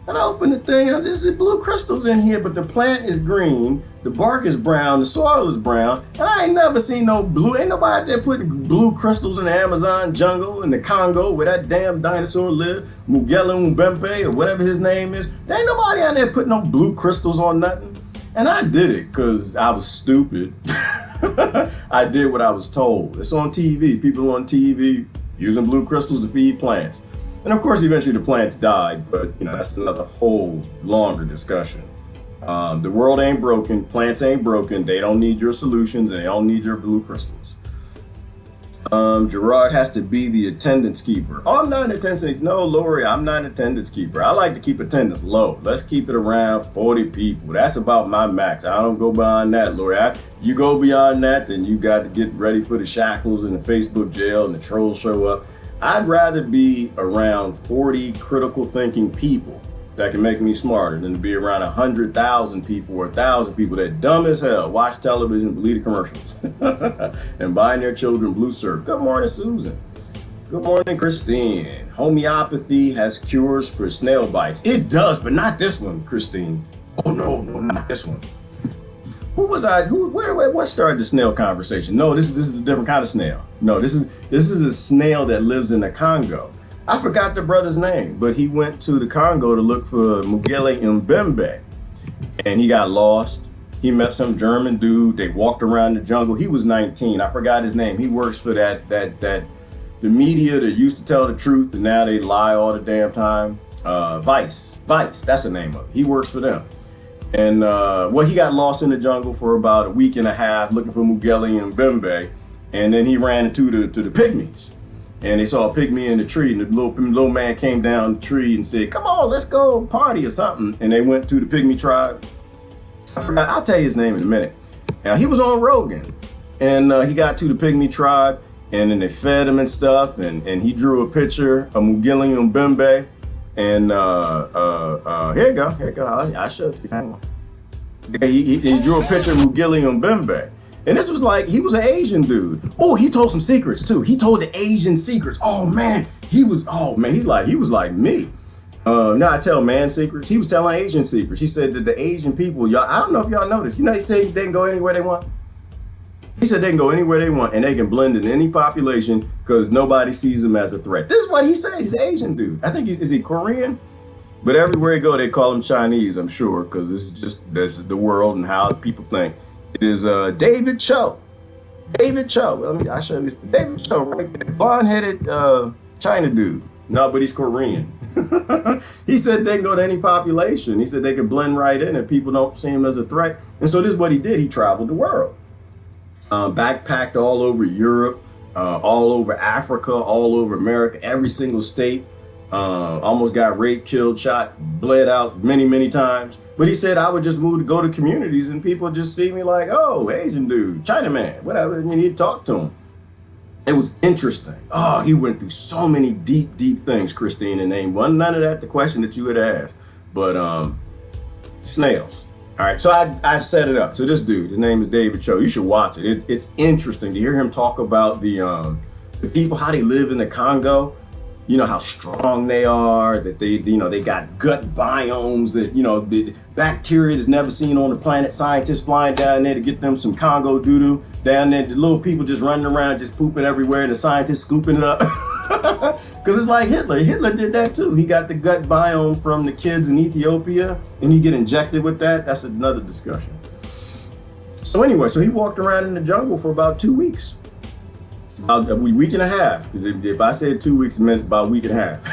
and I opened the thing. I just said, blue crystals in here, but the plant is green, the bark is brown, the soil is brown, and I ain't never seen no blue. Ain't nobody out there putting blue crystals in the Amazon jungle, in the Congo, where that damn dinosaur lived, Mbembe, or whatever his name is. There ain't nobody out there putting no blue crystals on nothing. And I did it because I was stupid. I did what I was told. It's on TV. People on TV using blue crystals to feed plants. And of course, eventually the plants died, but you know, that's another whole longer discussion. The world ain't broken, plants ain't broken, they don't need your solutions and they don't need your blue crystals. Gerard has to be the attendance keeper. Oh, I'm not an attendance, no, Lori, I'm not an attendance keeper. I like to keep attendance low. Let's keep it around 40 people. That's about my max. I don't go beyond that, Lori. You go beyond that, then you got to get ready for the shackles and the Facebook jail and the trolls show up. I'd rather be around 40 critical thinking people that can make me smarter than to be around 100,000 people or 1,000 people that dumb as hell, watch television, believe the commercials, and buying their children blue syrup. Good morning, Susan. Good morning, Christine. Homeopathy has cures for snail bites. It does, but not this one, Christine. Oh, no, not this one. What started the snail conversation? No, this is a different kind of snail. No, this is a snail that lives in the Congo. I forgot the brother's name, but he went to the Congo to look for Mugele Mbembe, and he got lost. He met some German dude. They walked around the jungle. He was 19. I forgot his name. He works for the media that used to tell the truth, and now they lie all the damn time. Vice. That's the name of it. He works for them. And he got lost in the jungle for about a week and a half looking for Mugele and Mbembe, and then he ran into the pygmies, and they saw a pygmy in the tree, and the little man came down the tree and said, "Come on, let's go party or something." And they went to the pygmy tribe. I forgot. I'll tell you his name in a minute. Now he was on Rogan, and he got to the pygmy tribe, and then they fed him and stuff, and he drew a picture of Mugele and Mbembe. And here you go. I showed you. Hang on. He drew a picture of Mugele Mbembe. And this was like, he was an Asian dude. Oh, he told some secrets too. He told the Asian secrets. Oh man, he was like me. Now I tell man secrets. He was telling Asian secrets. He said that the Asian people, y'all, I don't know if y'all noticed, he say they can go anywhere they want. He said they can go anywhere they want and they can blend in any population because nobody sees them as a threat. This is what he said. He's an Asian dude. I think is he Korean? But everywhere he go, they call him Chinese, I'm sure, because this is the world and how people think. It is David Choe. David Choe. I'll show you. David Choe, right there. Blonde-headed China dude. No, but he's Korean. He said they can go to any population. He said they can blend right in and people don't see him as a threat. And so this is what he did. He traveled the world. Backpacked all over Europe, all over Africa, all over America, every single state. Almost got raped, killed, shot, bled out many times. But he said I would just go to communities and people just see me like, oh, Asian dude, Chinaman, whatever. And he'd talk to him. It was interesting. Oh, he went through so many deep things, Christine, and name one. None of that, the question that you had asked. But snails. All right, so I set it up. So this dude, his name is David Choe. You should watch it. It's interesting to hear him talk about the people, how they live in the Congo. You know, how strong they are, that they got gut biomes, that, the bacteria that's never seen on the planet. Scientists flying down there to get them some Congo doo-doo. Down there, the little people just running around, just pooping everywhere, and the scientists scooping it up. Because it's like Hitler. Hitler did that too. He got the gut biome from the kids in Ethiopia, and he get injected with that. That's another discussion. So anyway, so he walked around in the jungle for about 2 weeks. About a week and a half. Because if I said 2 weeks, it meant about a week and a half.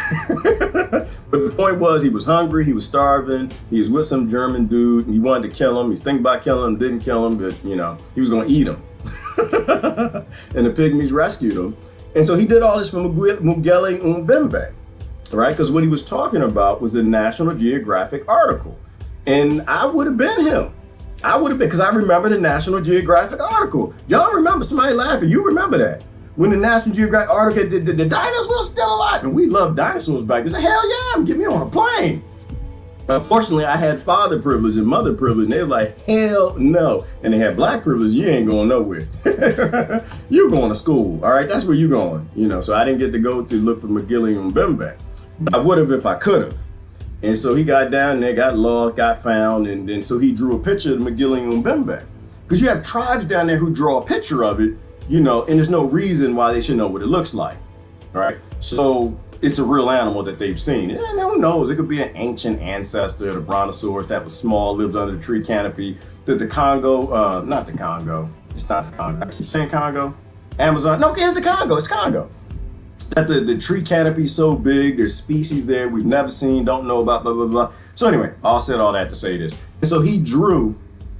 But the point was, he was hungry, he was starving, he was with some German dude, and he wanted to kill him. He was thinking about killing him, didn't kill him, but you know, he was going to eat him. And the pygmies rescued him. And so he did all this for Mugele Mbembe, right? Because what he was talking about was the National Geographic article. And I would have been him. I would have been, because I remember the National Geographic article. Y'all remember, somebody laughing, you remember that. When the National Geographic article, the dinosaurs still alive, and we loved dinosaurs back then. They said, hell yeah, get me on a plane. Unfortunately, I had father privilege and mother privilege, and they was like, hell no. And they had black privilege, you ain't going nowhere. You going to school, all right? That's where you going, you know. So I didn't get to go to look for Mugele Mbembe. But I would have if I could have. And so he got down there, got lost, got found, and then so he drew a picture of Mugele Mbembe. Because you have tribes down there who draw a picture of it, you know, and there's no reason why they should know what it looks like, all right? So it's a real animal that they've seen. And who knows, it could be an ancient ancestor, the brontosaurus that was small, lived under the tree canopy, that the Congo, not the Congo, it's not the Congo, I keep saying Congo, Amazon, no, it's the Congo, it's Congo. That the tree canopy so big, there's species there we've never seen, don't know about, blah, blah, blah. So anyway, I said all that to say this. And so he drew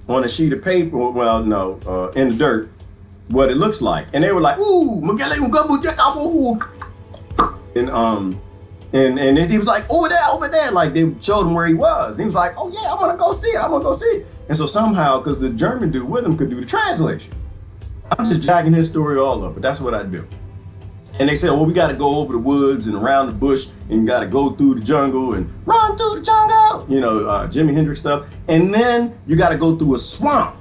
on a sheet of paper, well, no, in the dirt, what it looks like. And they were like, ooh, Mugele Mbembe. And he was like, over there. Like they showed him where he was. And he was like, oh yeah, I'm gonna go see it. And so somehow, because the German dude with him could do the translation. I'm just jacking his story all up, but that's what I do. And they said, well, we gotta go over the woods and around the bush and gotta go through the jungle and run through the jungle. You know, Jimi Hendrix stuff. And then you gotta go through a swamp.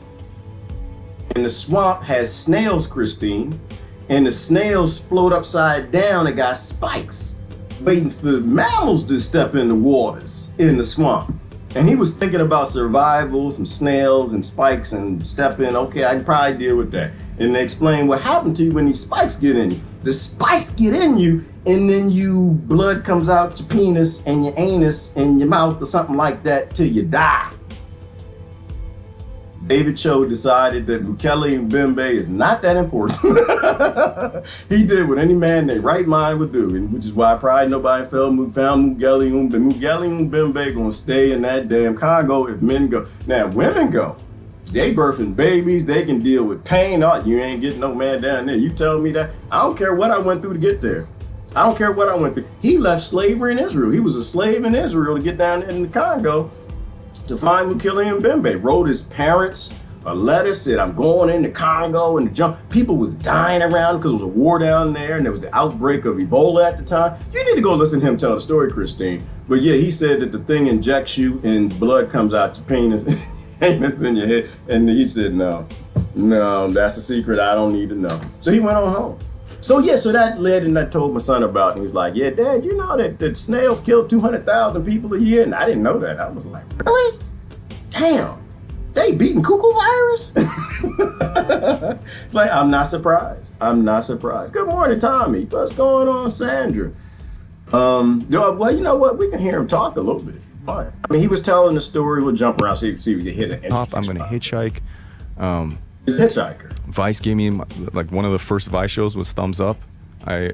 And the swamp has snails, Christine, and the snails float upside down and got spikes, waiting for mammals to step in the waters in the swamp. And he was thinking about survival, some snails and spikes and step in, okay, I can probably deal with that. And they explain what happened to you when these spikes get in you. The spikes get in you, and then blood comes out your penis and your anus and your mouth or something like that till you die. David Choe decided that Mugele Mbembe is not that important. He did what any man in their right mind would do, and which is why probably nobody found Mugele Mbembe. Mugele Mbembe gonna stay in that damn Congo if men go. Now, if women go, they birthing babies, they can deal with pain. Oh, you ain't getting no man down there. You tell me that. I don't care what I went through to get there. I don't care what I went through. He left slavery in Israel. He was a slave in Israel to get down there in the Congo to find Mugele Mbembe. Wrote his parents a letter, said, I'm going into Congo and the jump. People was dying around because there was a war down there and there was the outbreak of Ebola at the time. You need to go listen to him tell the story, Christine. But yeah, he said that the thing injects you and blood comes out your penis, anus in your head. And he said, no, that's a secret I don't need to know. So he went on home. So yeah, so that led and I told my son about it. And he was like, yeah, Dad, you know that snails kill 200,000 people a year? And I didn't know that. I was like, really? Damn, they beating cuckoo virus? It's like, I'm not surprised. Good morning, Tommy. What's going on, Sandra? Well, you know what? We can hear him talk a little bit if you want. I mean, he was telling the story. We'll jump around, see if we can hit it. I'm going to hitchhike. He's a hitchhiker. Vice gave me, like, one of the first Vice shows was Thumbs Up. I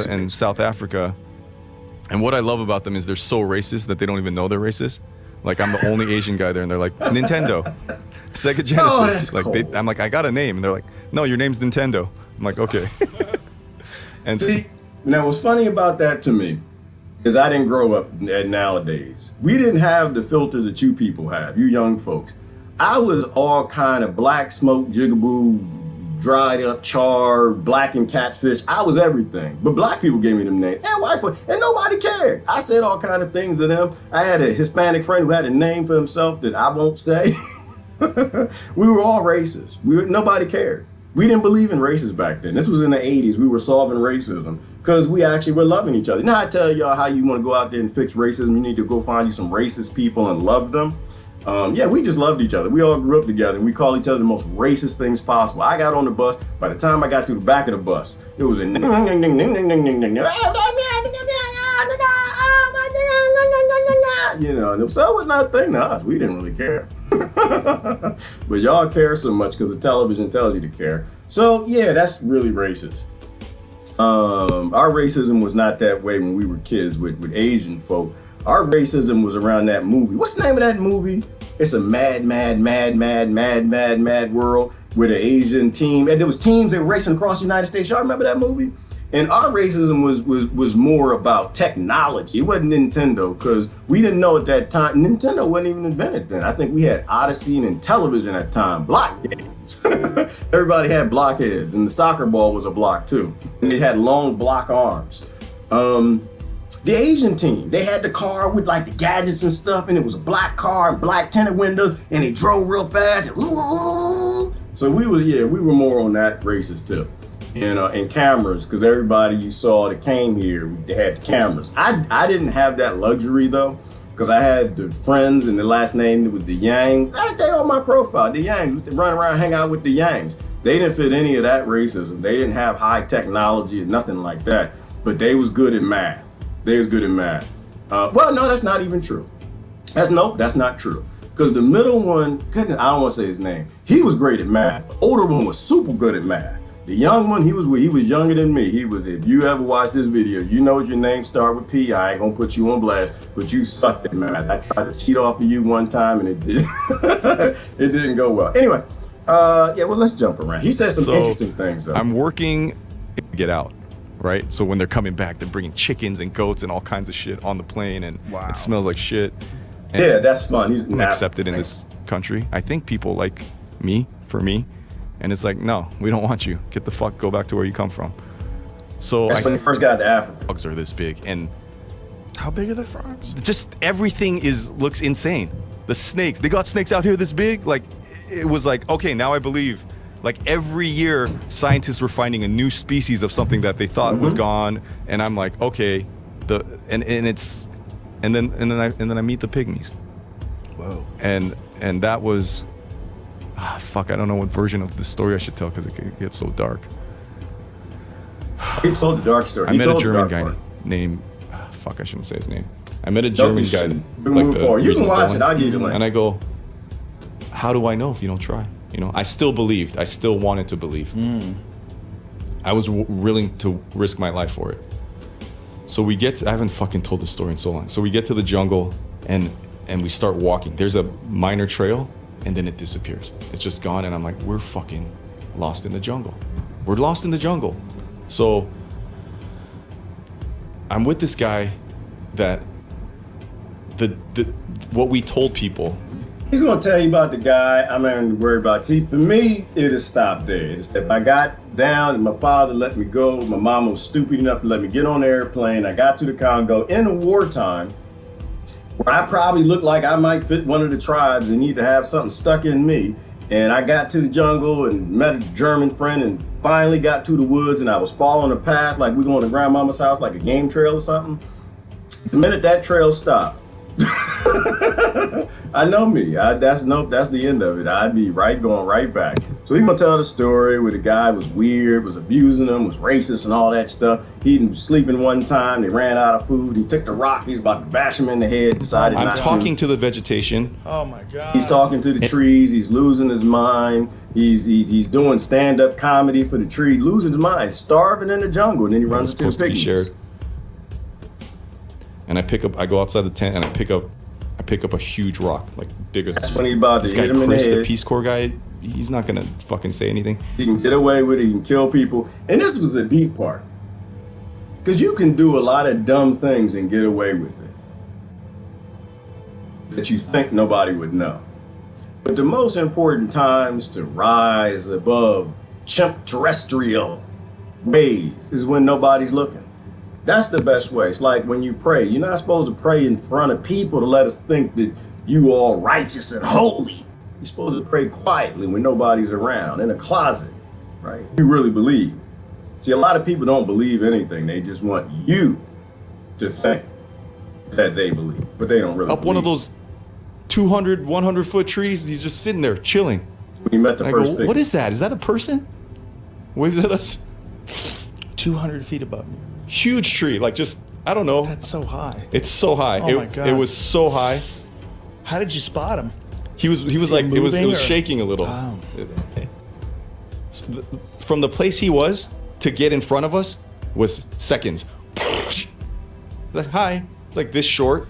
in South Africa, and what I love about them is they're so racist that they don't even know they're racist. Like, I'm the only Asian guy there, and they're like, Nintendo, Sega Genesis. Oh, that's like, cool. I'm like, I got a name, and they're like, no, your name's Nintendo. I'm like, okay. And see, now what's funny about that to me is I didn't grow up nowadays. We didn't have the filters that you people have, you young folks. I was all kind of black smoke, jigaboo, dried up char, black and catfish. I was everything. But black people gave me them names. And white folks, and nobody cared. I said all kind of things to them. I had a Hispanic friend who had a name for himself that I won't say. We were all racist. Nobody cared. We didn't believe in races back then. This was in the 80s. We were solving racism because we actually were loving each other. Now I tell y'all how you want to go out there and fix racism. You need to go find you some racist people and love them. Yeah, we just loved each other. We all grew up together and we called each other the most racist things possible. I got on the bus. By the time I got to the back of the bus, it was a you know, so it was not a thing to us. We didn't really care. But y'all care so much because the television tells you to care. So yeah, that's really racist. Our racism was not that way when we were kids with Asian folk. Our racism was around that movie. What's the name of that movie? It's a mad world with an Asian team. And there was teams that were racing across the United States. Y'all remember that movie? And our racism was more about technology. It wasn't Nintendo, because we didn't know at that time. Nintendo wasn't even invented then. I think we had Odyssey and television at the time. Block games. Everybody had blockheads, and the soccer ball was a block too. And they had long block arms. The Asian team, they had the car with like the gadgets and stuff, and it was a black car and black tinted windows, and they drove real fast. So we were more on that racist tip. And cameras, because everybody you saw that came here, they had the cameras. I didn't have that luxury though, because I had the friends and the last name was the Yangs. They on my profile, the Yangs. They run around, hang out with the Yangs. They didn't fit any of that racism. They didn't have high technology and nothing like that. But they was good at math. Well, no, that's not even true. That's not true. Because the middle one, I don't want to say his name. He was great at math. The older one was super good at math. The young one, he was younger than me. If you ever watch this video, you know your name start with P. I ain't gonna put you on blast, but you sucked at math. I tried to cheat off of you one time and it didn't go well. Anyway, well, let's jump around. He said some interesting things though. I'm working to get out, right? So when they're coming back, they're bringing chickens and goats and all kinds of shit on the plane, and it smells like shit. And yeah, that's fun. He's not accepted in this country. I think people like me, for me. And it's like, no, we don't want you. Go back to where you come from. So that's when he first got to Africa. Frogs are this big, and how big are the frogs? Just everything looks insane. The snakes, they got snakes out here this big. Like, it was like, okay, now I believe. Like every year, scientists were finding a new species of something that they thought was gone, and I'm like, okay, and then I meet the pygmies. Whoa. And that was. Fuck, I don't know what version of the story I should tell because it gets so dark. He told the dark story. I met a German guy named... Fuck, I shouldn't say his name. I met a German guy. Move forward. You can watch it. I'll give you the link. And I go, how do I know if you don't try? You know, I still believed. I still wanted to believe. I was willing to risk my life for it. So we get to... I haven't fucking told the story in so long. So we get to the jungle and we start walking. There's a minor trail. And then it disappears. It's just gone, and I'm like, we're fucking lost in the jungle. We're lost in the jungle. So I'm with this guy that what we told people. He's gonna tell you about the guy I'm not even worried about. See, for me, it'll stop there. If I got down and my father let me go, my mom was stupid enough to let me get on the airplane. I got to the Congo in the wartime, where I probably looked like I might fit one of the tribes and need to have something stuck in me. And I got to the jungle and met a German friend and finally got to the woods, and I was following a path like we're going to grandmama's house, like a game trail or something. The minute that trail stopped, I know me. That's the end of it. I'd be going right back. So he's gonna tell the story where the guy was weird, was abusing him, was racist and all that stuff. He was sleeping one time, they ran out of food, he took the rock, he's about to bash him in the head, decided not to. I'm talking to the vegetation. Oh my God. He's talking to the trees, he's losing his mind, he's doing stand-up comedy for the tree, losing his mind, starving in the jungle, and then he runs into the pygmies. And I go outside the tent and I pick up a huge rock, like bigger. That's when he's about to hit him in the head. The Peace Corps guy, he's not gonna fucking say anything. He can get away with it, he can kill people. And this was the deep part. Because you can do a lot of dumb things and get away with it that you think nobody would know. But the most important times to rise above chimp-terrestrial ways is when nobody's looking. That's the best way. It's like when you pray. You're not supposed to pray in front of people to let us think that you all righteous and holy. You're supposed to pray quietly when nobody's around, in a closet, right? You really believe. See, a lot of people don't believe anything. They just want you to think that they believe, but they don't really Up believe. one of those 200, 100-foot trees, he's just sitting there chilling. When you met the first pig. What is that? Is that a person? Waves at us. 200 feet above me. Huge tree, like just, I don't know. That's so high. It's so high. Oh my God. It was so high. How did you spot him? He was he like it was moving, or- shaking a little. Wow. From the place he was to get in front of us was seconds. Like, hi. It's like this short.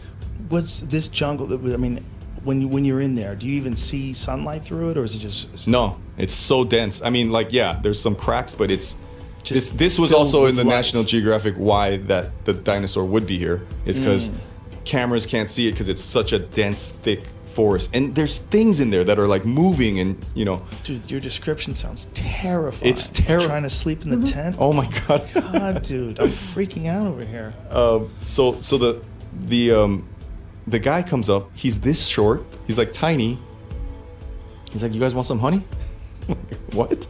What's this jungle? I mean, when you're in there, do you even see sunlight through it, or is it just? No, it's so dense. I mean, like, yeah, there's some cracks, but it's Just this was filled also in with the life. National Geographic why that the dinosaur would be here is because cameras can't see it because it's such a dense, thick forest, and there's things in there that are like moving, and you know. Dude, your description sounds terrifying. It's terrible. Trying to sleep in the tent. Oh my god. God, dude, I'm freaking out over here. So the guy comes up. He's this short. He's like tiny. He's like, "You guys want some honey?" I'm like, what?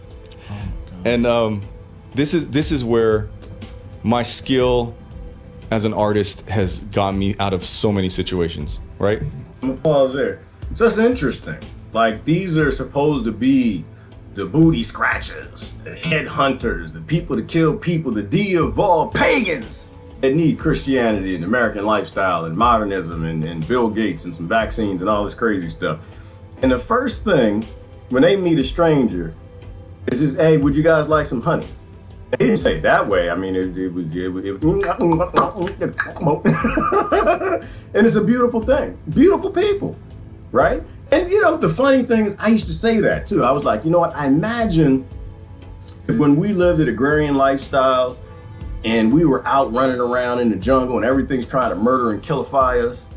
Oh my God. And this is where my skill as an artist has gotten me out of so many situations, right? I'm gonna pause there. So that's interesting. Like, these are supposed to be the booty scratchers, the headhunters, the people to kill people, the de-evolved pagans that need Christianity and American lifestyle and modernism and Bill Gates and some vaccines and all this crazy stuff. And the first thing when they meet a stranger is just, hey, would you guys like some honey? He didn't say it that way. I mean, it was and it's a beautiful thing. Beautiful people, right? And you know, the funny thing is, I used to say that too. I was like, you know what? I imagine if when we lived at agrarian lifestyles and we were out running around in the jungle and everything's trying to murder and killify us,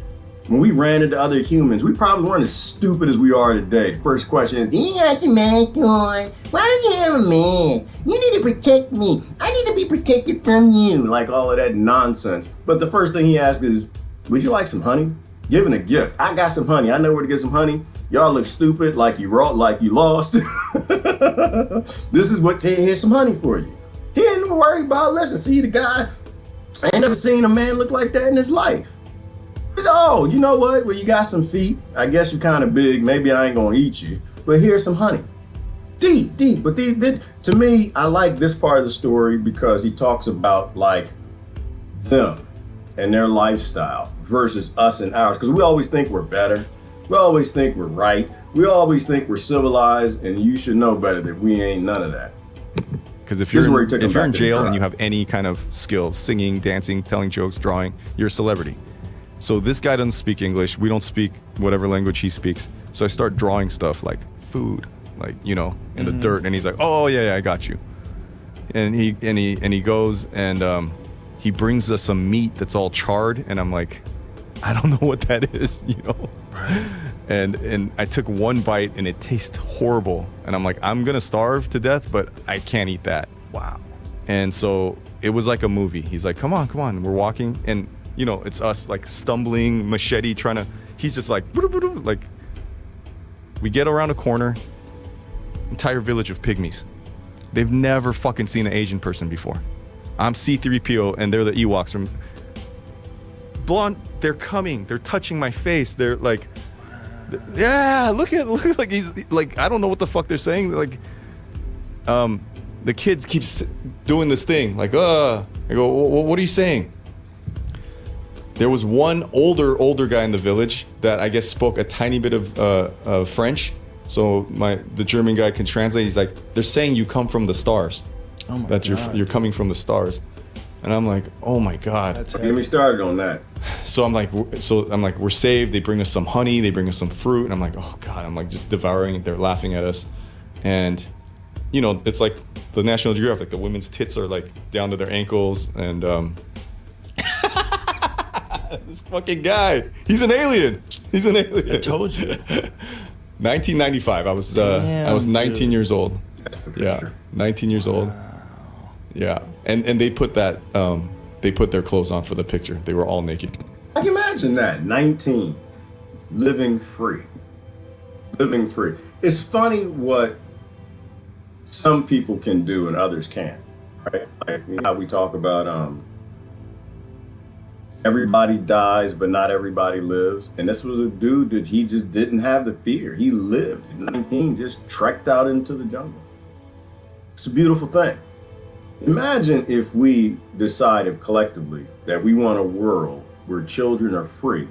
when we ran into other humans, we probably weren't as stupid as we are today. The first question is, do you got your mask on? Why do you have a mask? You need to protect me. I need to be protected from you. Like all of that nonsense. But the first thing he asks is, would you like some honey? Giving a gift. I got some honey. I know where to get some honey. Y'all look stupid, like you lost. This is what, here's some honey for you. He ain't worried about, listen, see the guy, I ain't never seen a man look like that in his life. Oh, you know what? Well, you got some feet. I guess you're kind of big. Maybe I ain't gonna eat you. But here's some honey. Deep. But to me, I like this part of the story because he talks about like them and their lifestyle versus us and ours. Because we always think we're better. We always think we're right. We always think we're civilized, and you should know better that we ain't none of that. Because if This is you're where in, he took him if you're back in to the jail trial. and you have any kind of skills, singing, dancing, telling jokes, drawing, you're a celebrity. So this guy doesn't speak English. We don't speak whatever language he speaks. So I start drawing stuff like food, like, you know, in the dirt, and he's like, "Oh yeah, I got you." And he goes and he brings us some meat that's all charred, and I'm like, I don't know what that is, you know. Right. And I took one bite and it tastes horrible, and I'm like, I'm gonna starve to death, but I can't eat that. Wow. And so it was like a movie. He's like, come on. We're walking, and you know, it's us like stumbling, machete trying to. He's just like, like. We get around a corner, entire village of pygmies. They've never fucking seen an Asian person before. I'm C-3PO, and they're the Ewoks from. Blonde. They're coming. They're touching my face. They're like. Yeah, look like he's like, I don't know what the fuck they're saying. They're like, the kid keeps doing this thing like, I go, what are you saying? There was one older guy in the village that I guess spoke a tiny bit of French, so the German guy can translate. He's like, they're saying you come from the stars, Oh my that God. you're coming from the stars, and I'm like, oh my God. That's Get me started on that. So I'm like, we're saved. They bring us some honey. They bring us some fruit. And I'm like, oh God, I'm like just devouring it. They're laughing at us. And, you know, it's like the National Geographic. The women's tits are like down to their ankles. And this fucking guy, he's an alien. I told you. 1995. I was Damn, 19 dude. years old. Yeah, 19 years old. Yeah, and they put that they put their clothes on for the picture. They were all naked. I can imagine that. 19. Living free. It's funny what some people can do and others can't. Right? Like, you know how we talk about everybody dies, but not everybody lives. And this was a dude that he just didn't have the fear. He lived at 19, just trekked out into the jungle. It's a beautiful thing. Imagine if we decided collectively that we want a world where children are free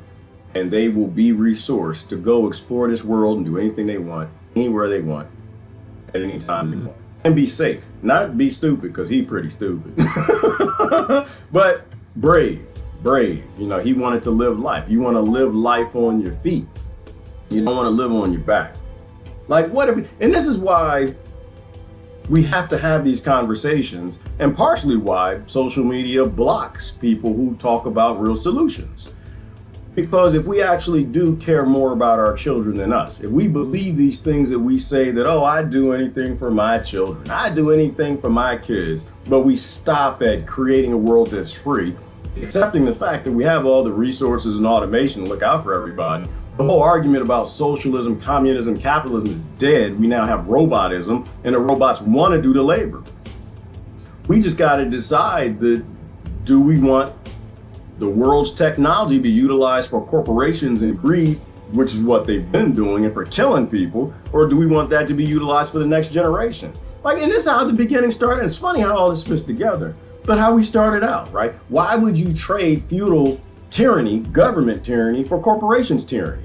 and they will be resourced to go explore this world and do anything they want, anywhere they want, at any time they want. And be safe. Not be stupid, because he's pretty stupid. But brave. You know, he wanted to live life. You want to live life on your feet. You don't want to live on your back. Like, what if, and this is why we have to have these conversations, and partially why social media blocks people who talk about real solutions. Because if we actually do care more about our children than us, if we believe these things that we say that, oh, I do anything for my children, I do anything for my kids, but we stop at creating a world that's free, accepting the fact that we have all the resources and automation to look out for everybody. The whole argument about socialism, communism, capitalism is dead. We now have robotism, and the robots want to do the labor. We just got to decide that, do we want the world's technology to be utilized for corporations and greed, which is what they've been doing, and for killing people, or do we want that to be utilized for the next generation? Like, and this is how the beginning started. And it's funny how all this fits together, but how we started out, right? Why would you trade feudal tyranny, government tyranny, for corporations tyranny?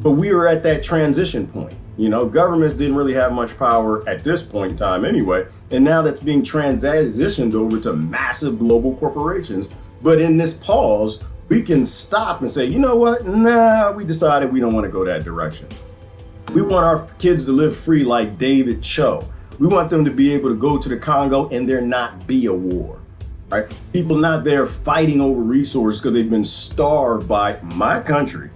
But we were at that transition point. You know, governments didn't really have much power at this point in time anyway, and now that's being transitioned over to massive global corporations. But in this pause, we can stop and say, you know what? Nah, we decided we don't want to go that direction. We want our kids to live free like David Choe. We want them to be able to go to the Congo and there not be a war, right? People not there fighting over resources because they've been starved by my country.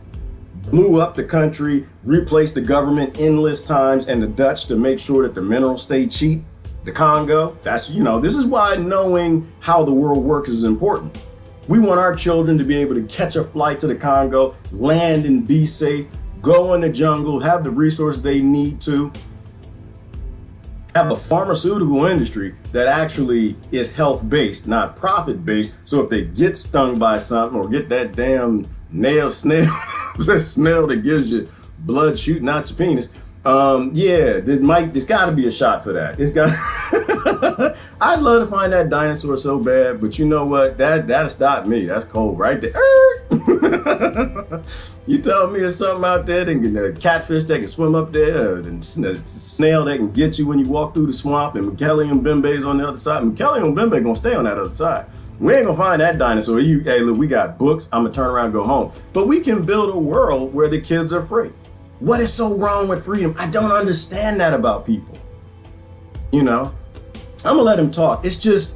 Blew up the country, replaced the government endless times, and the Dutch to make sure that the minerals stay cheap. The Congo, that's, you know, this is why knowing how the world works is important. We want our children to be able to catch a flight to the Congo, land and be safe, go in the jungle, have the resources they need to, have a pharmaceutical industry that actually is health-based, not profit-based. So if they get stung by something or get that damn snail that gives you blood shooting out your penis, there's got to be a shot for that. It's got. I'd love to find that dinosaur so bad, but you know what? That'll stop me. That's cold right there. You tell me there's something out there, a catfish that can swim up there, and a snail that can get you when you walk through the swamp, and Kelly and Bembe's on the other side. And Kelly and Bembe gonna stay on that other side. We ain't gonna find that dinosaur. Hey, look, we got books. I'm gonna turn around and go home. But we can build a world where the kids are free. What is so wrong with freedom? I don't understand that about people. You know, I'm gonna let him talk. It's just,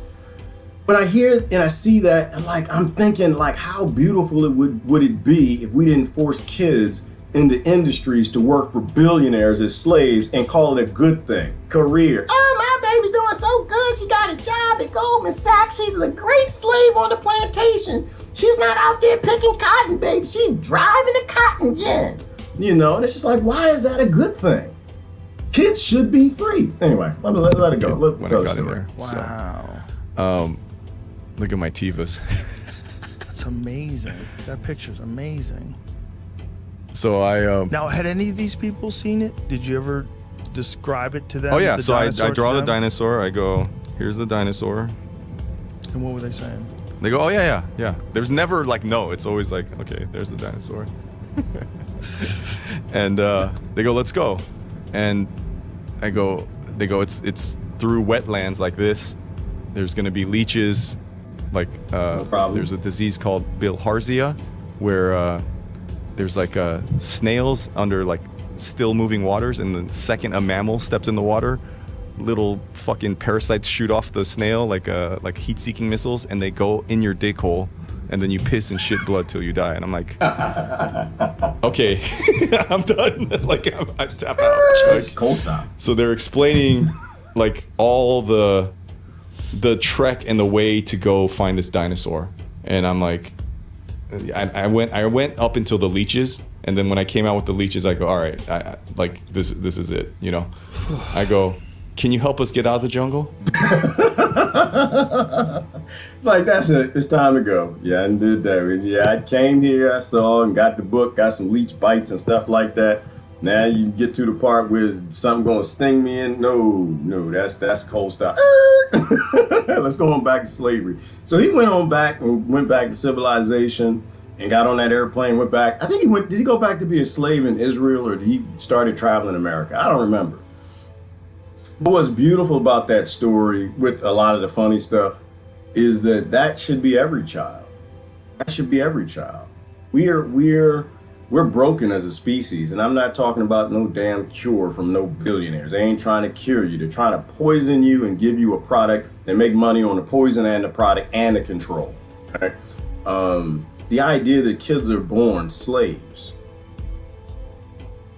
when I hear and I see that, I'm thinking, how beautiful would it be if we didn't force kids into industries to work for billionaires as slaves and call it a good thing, career. Oh, my baby's doing so good. She got a job at Goldman Sachs. She's a great slave on the plantation. She's not out there picking cotton, baby. She's driving a cotton gin. You know, and it's just like, why is that a good thing? Kids should be free. Anyway, let it go. When I got in there. Wow. So, look at my Tivas. That's amazing. That picture's amazing. So I now, had any of these people seen it? Did you ever describe it to them? Oh yeah, so I draw the dinosaur. I go, here's the dinosaur. And what were they saying? They go, oh yeah. There's never no. It's always like, okay, there's the dinosaur. And they go, let's go. And they go, it's through wetlands like this. There's gonna be leeches, no problem. There's a disease called bilharzia, where there's snails under still moving waters, and the second a mammal steps in the water, little fucking parasites shoot off the snail like heat-seeking missiles, and they go in your dick hole, and then you piss and shit blood till you die. And I'm like, okay, I'm done. I tap out. Cold stop. So they're explaining all the trek and the way to go find this dinosaur, and I'm like, I went up until the leeches, and then when I came out with the leeches, I go, all right, this is it, you know. I go, can you help us get out of the jungle? That's it. It's time to go. Yeah, and did that. Yeah, I came here, I saw and got the book, got some leech bites and stuff like that. Now you get to the part where something gonna sting me in. No, that's cold stop. Let's go on back to slavery. So he went back to civilization, and got on that airplane, went back. I think did he go back to be a slave in Israel, or did he started traveling America? I don't remember. But what's beautiful about that story, with a lot of the funny stuff, is that should be every child. That should be every child. We're broken as a species, and I'm not talking about no damn cure from no billionaires. They ain't trying to cure you. They're trying to poison you and give you a product and make money on the poison and the product and the control. Right? The idea that kids are born slaves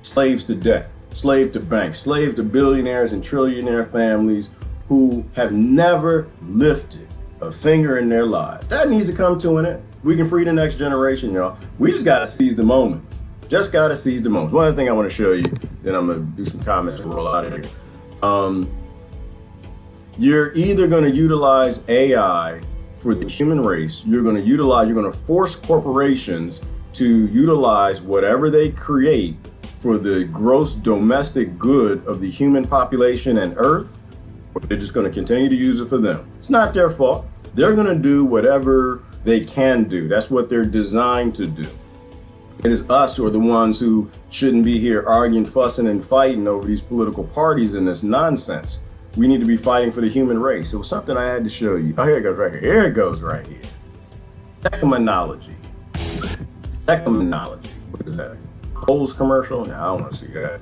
to debt, slave to banks, slave to billionaires and trillionaire families who have never lifted a finger in their lives. That needs to come to an end. We can free the next generation, y'all. We just gotta seize the moment. Just gotta seize the moment. One other thing I want to show you, then I'm gonna do some comments and roll out of here. You're either gonna utilize AI for the human race, you're gonna force corporations to utilize whatever they create for the gross domestic good of the human population and Earth, or they're just gonna continue to use it for them. It's not their fault. They're gonna do whatever they can do. That's what they're designed to do. It is us who are the ones who shouldn't be here arguing, fussing, and fighting over these political parties and this nonsense. We need to be fighting for the human race. It was something I had to show you. Oh, here it goes right here. Here it goes right here. Technology. What is that? Kohl's commercial? No, I don't want to see that.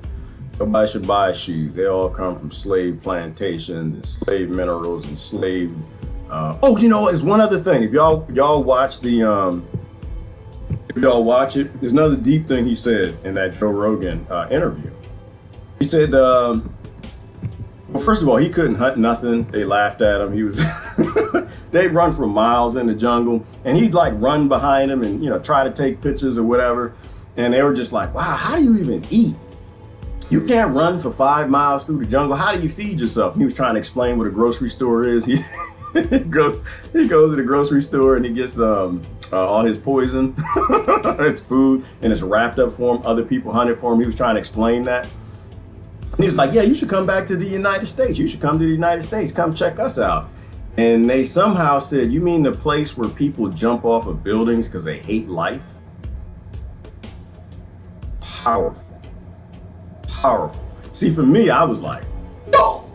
Nobody should buy shoes. They all come from slave plantations and slave minerals and slave. It's one other thing. If y'all watch it, there's another deep thing he said in that Joe Rogan interview. He said, well, first of all, he couldn't hunt nothing. They laughed at him. He was, they'd run for miles in the jungle, and he'd like run behind them and try to take pictures or whatever. And they were just like, wow, how do you even eat? You can't run for 5 miles through the jungle. How do you feed yourself? And he was trying to explain what a grocery store is. He goes to the grocery store and he gets all his poison, his food, and it's wrapped up for him. Other people hunt it for him. He was trying to explain that. And he was like, yeah, you should come back to the United States. You should come to the United States. Come check us out. And they somehow said, you mean the place where people jump off of buildings because they hate life? Powerful. See, for me, I was like, no.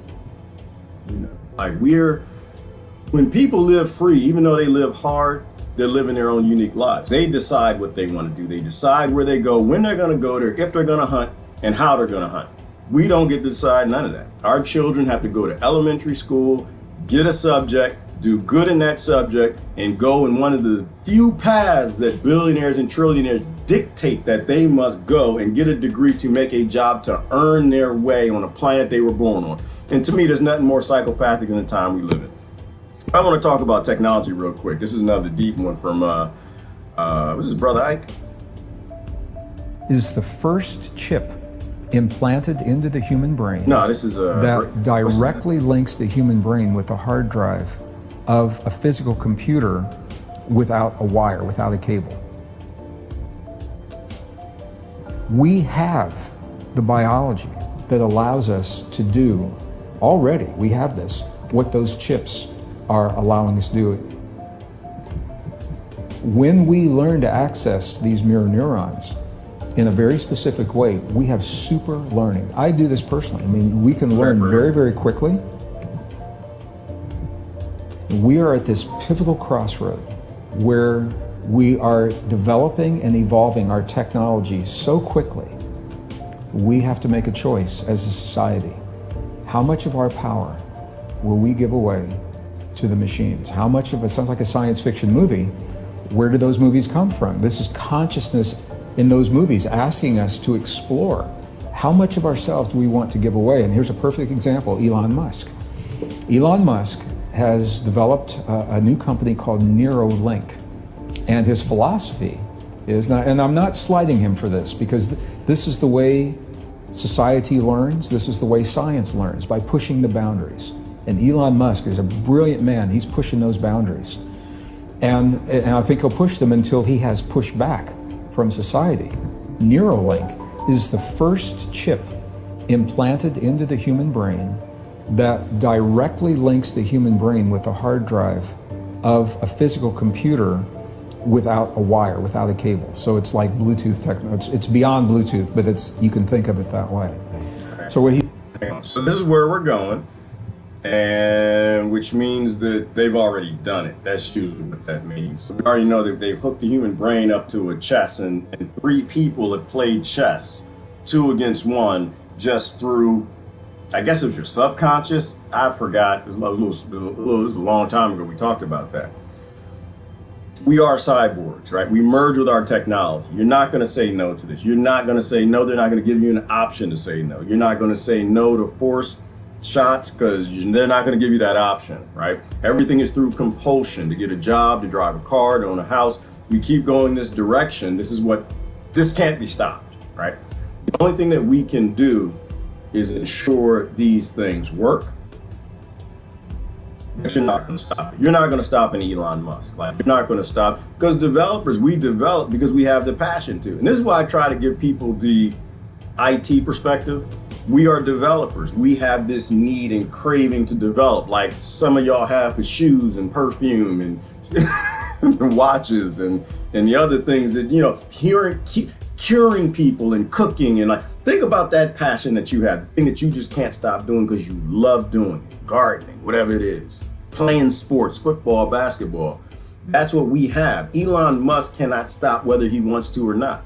When people live free, even though they live hard, they're living their own unique lives. They decide what they want to do. They decide where they go, when they're going to go there, if they're going to hunt, and how they're going to hunt. We don't get to decide none of that. Our children have to go to elementary school, get a subject, do good in that subject, and go in one of the few paths that billionaires and trillionaires dictate that they must go and get a degree to make a job to earn their way on a planet they were born on. And to me, there's nothing more psychopathic than the time we live in. I want to talk about technology real quick. This is another deep one from, this is Brother Ike. Is the first chip implanted into the human brain No, this is that directly links the human brain with a hard drive of a physical computer without a wire, without a cable. We have the biology that allows us to do, already, we have this, what those chips are allowing us to do. When we learn to access these mirror neurons in a very specific way, we have super learning. I do this personally. I mean, we can learn very, very quickly. We are at this pivotal crossroad where we are developing and evolving our technology so quickly. We have to make a choice as a society. How much of our power will we give away to the machines? How much of it sounds like a science fiction movie? Where do those movies come from? This is consciousness in those movies asking us to explore how much of ourselves do we want to give away. And here's a perfect example, Elon Musk. Elon Musk has developed a new company called Neuralink. And his philosophy is not, and I'm not slighting him for this, because this is the way society learns, this is the way science learns, by pushing the boundaries. And Elon Musk is a brilliant man, he's pushing those boundaries. And I think he'll push them until he has pushback from society. Neuralink is the first chip implanted into the human brain that directly links the human brain with a hard drive of a physical computer without a wire, without a cable. So it's like Bluetooth technology. It's beyond Bluetooth, but you can think of it that way. So what he... So this is where we're going, and which means that they've already done it. That's usually what that means. So we already know that they've hooked the human brain up to a chess, and 3 people have played chess, 2 against 1, just through, I guess it was your subconscious. I forgot. It was a long time ago we talked about that. We are cyborgs, right? We merge with our technology. You're not going to say no to this. You're not going to say no. They're not going to give you an option to say no. You're not going to say no to force shots because they're not going to give you that option, right? Everything is through compulsion to get a job, to drive a car, to own a house. We keep going this direction. This can't be stopped, right? The only thing that we can do is ensure these things work. But you're not going to stop it. You're not going to stop an Elon Musk. Like, you're not going to stop, because developers, we develop because we have the passion to. And this is why I try to give people the IT perspective. We are developers. We have this need and craving to develop, like some of y'all have for shoes and perfume and watches and the other things that, curing people and cooking. And like, think about that passion that you have, the thing that you just can't stop doing because you love doing it. Gardening, whatever it is, playing sports, football, basketball. That's what we have. Elon Musk cannot stop whether he wants to or not.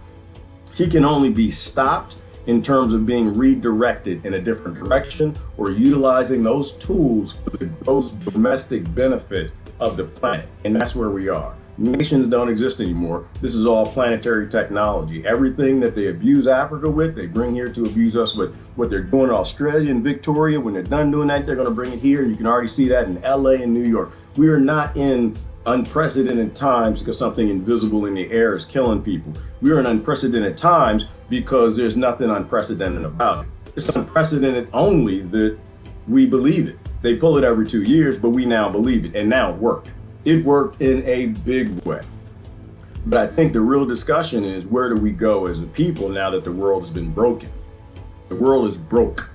He can only be stopped in terms of being redirected in a different direction or utilizing those tools for the gross domestic benefit of the planet. And that's where we are. Nations don't exist anymore. This is all planetary technology. Everything that they abuse Africa with, they bring here to abuse us with. What they're doing in Australia and Victoria, when they're done doing that, they're going to bring it here. And you can already see that in LA and New York. We are not in unprecedented times because something invisible in the air is killing people. We are in unprecedented times because there's nothing unprecedented about it. It's unprecedented only that we believe it. They pull it every 2 years, but we now believe it, and now it worked. It worked in a big way. But I think the real discussion is, where do we go as a people now that the world has been broken? The world is broke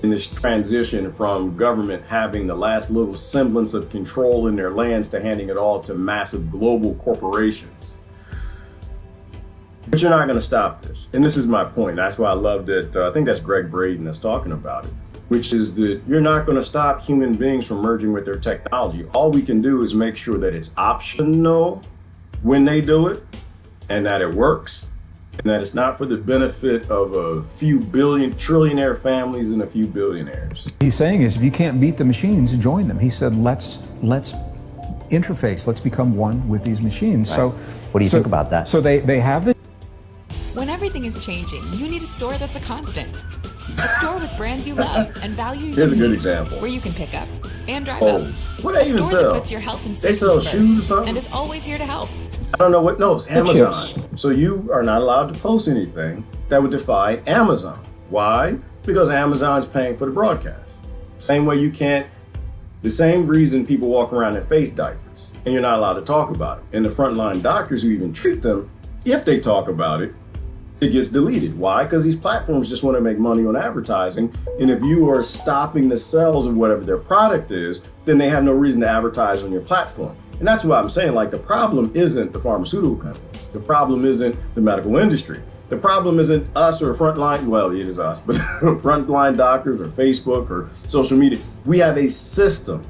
in this transition from government having the last little semblance of control in their lands to handing it all to massive global corporations. But you're not going to stop this. And this is my point. That's why I love that. I think that's Greg Braden that's talking about it, which is that you're not going to stop human beings from merging with their technology. All we can do is make sure that it's optional when they do it, and that it works, and that it's not for the benefit of a few trillionaire families and a few billionaires. What he's saying is, if you can't beat the machines, join them. He said, let's interface, let's become one with these machines. Right. So what do you think about that? So they have the... When everything is changing, you need a store that's a constant. A store with brands you love and value you Here's a good need, example. where you can pick up and drive Oh, up. what they A even store sell? that puts your health and They safety sell first shoes or something? and is always here to help. I don't know what. No, it's Amazon. chips. So you are not allowed to post anything that would defy Amazon. Why? Because Amazon's paying for the broadcast. Same way you can't. The same reason people walk around in face diapers, and you're not allowed to talk about it. And the frontline doctors who even treat them, if they talk about it, it gets deleted. Why? Because these platforms just want to make money on advertising. And if you are stopping the sales of whatever their product is, then they have no reason to advertise on your platform. And that's why I'm saying, like, the problem isn't the pharmaceutical companies. The problem isn't the medical industry. The problem isn't us or frontline, well, it is us, but frontline doctors or Facebook or social media. We have a system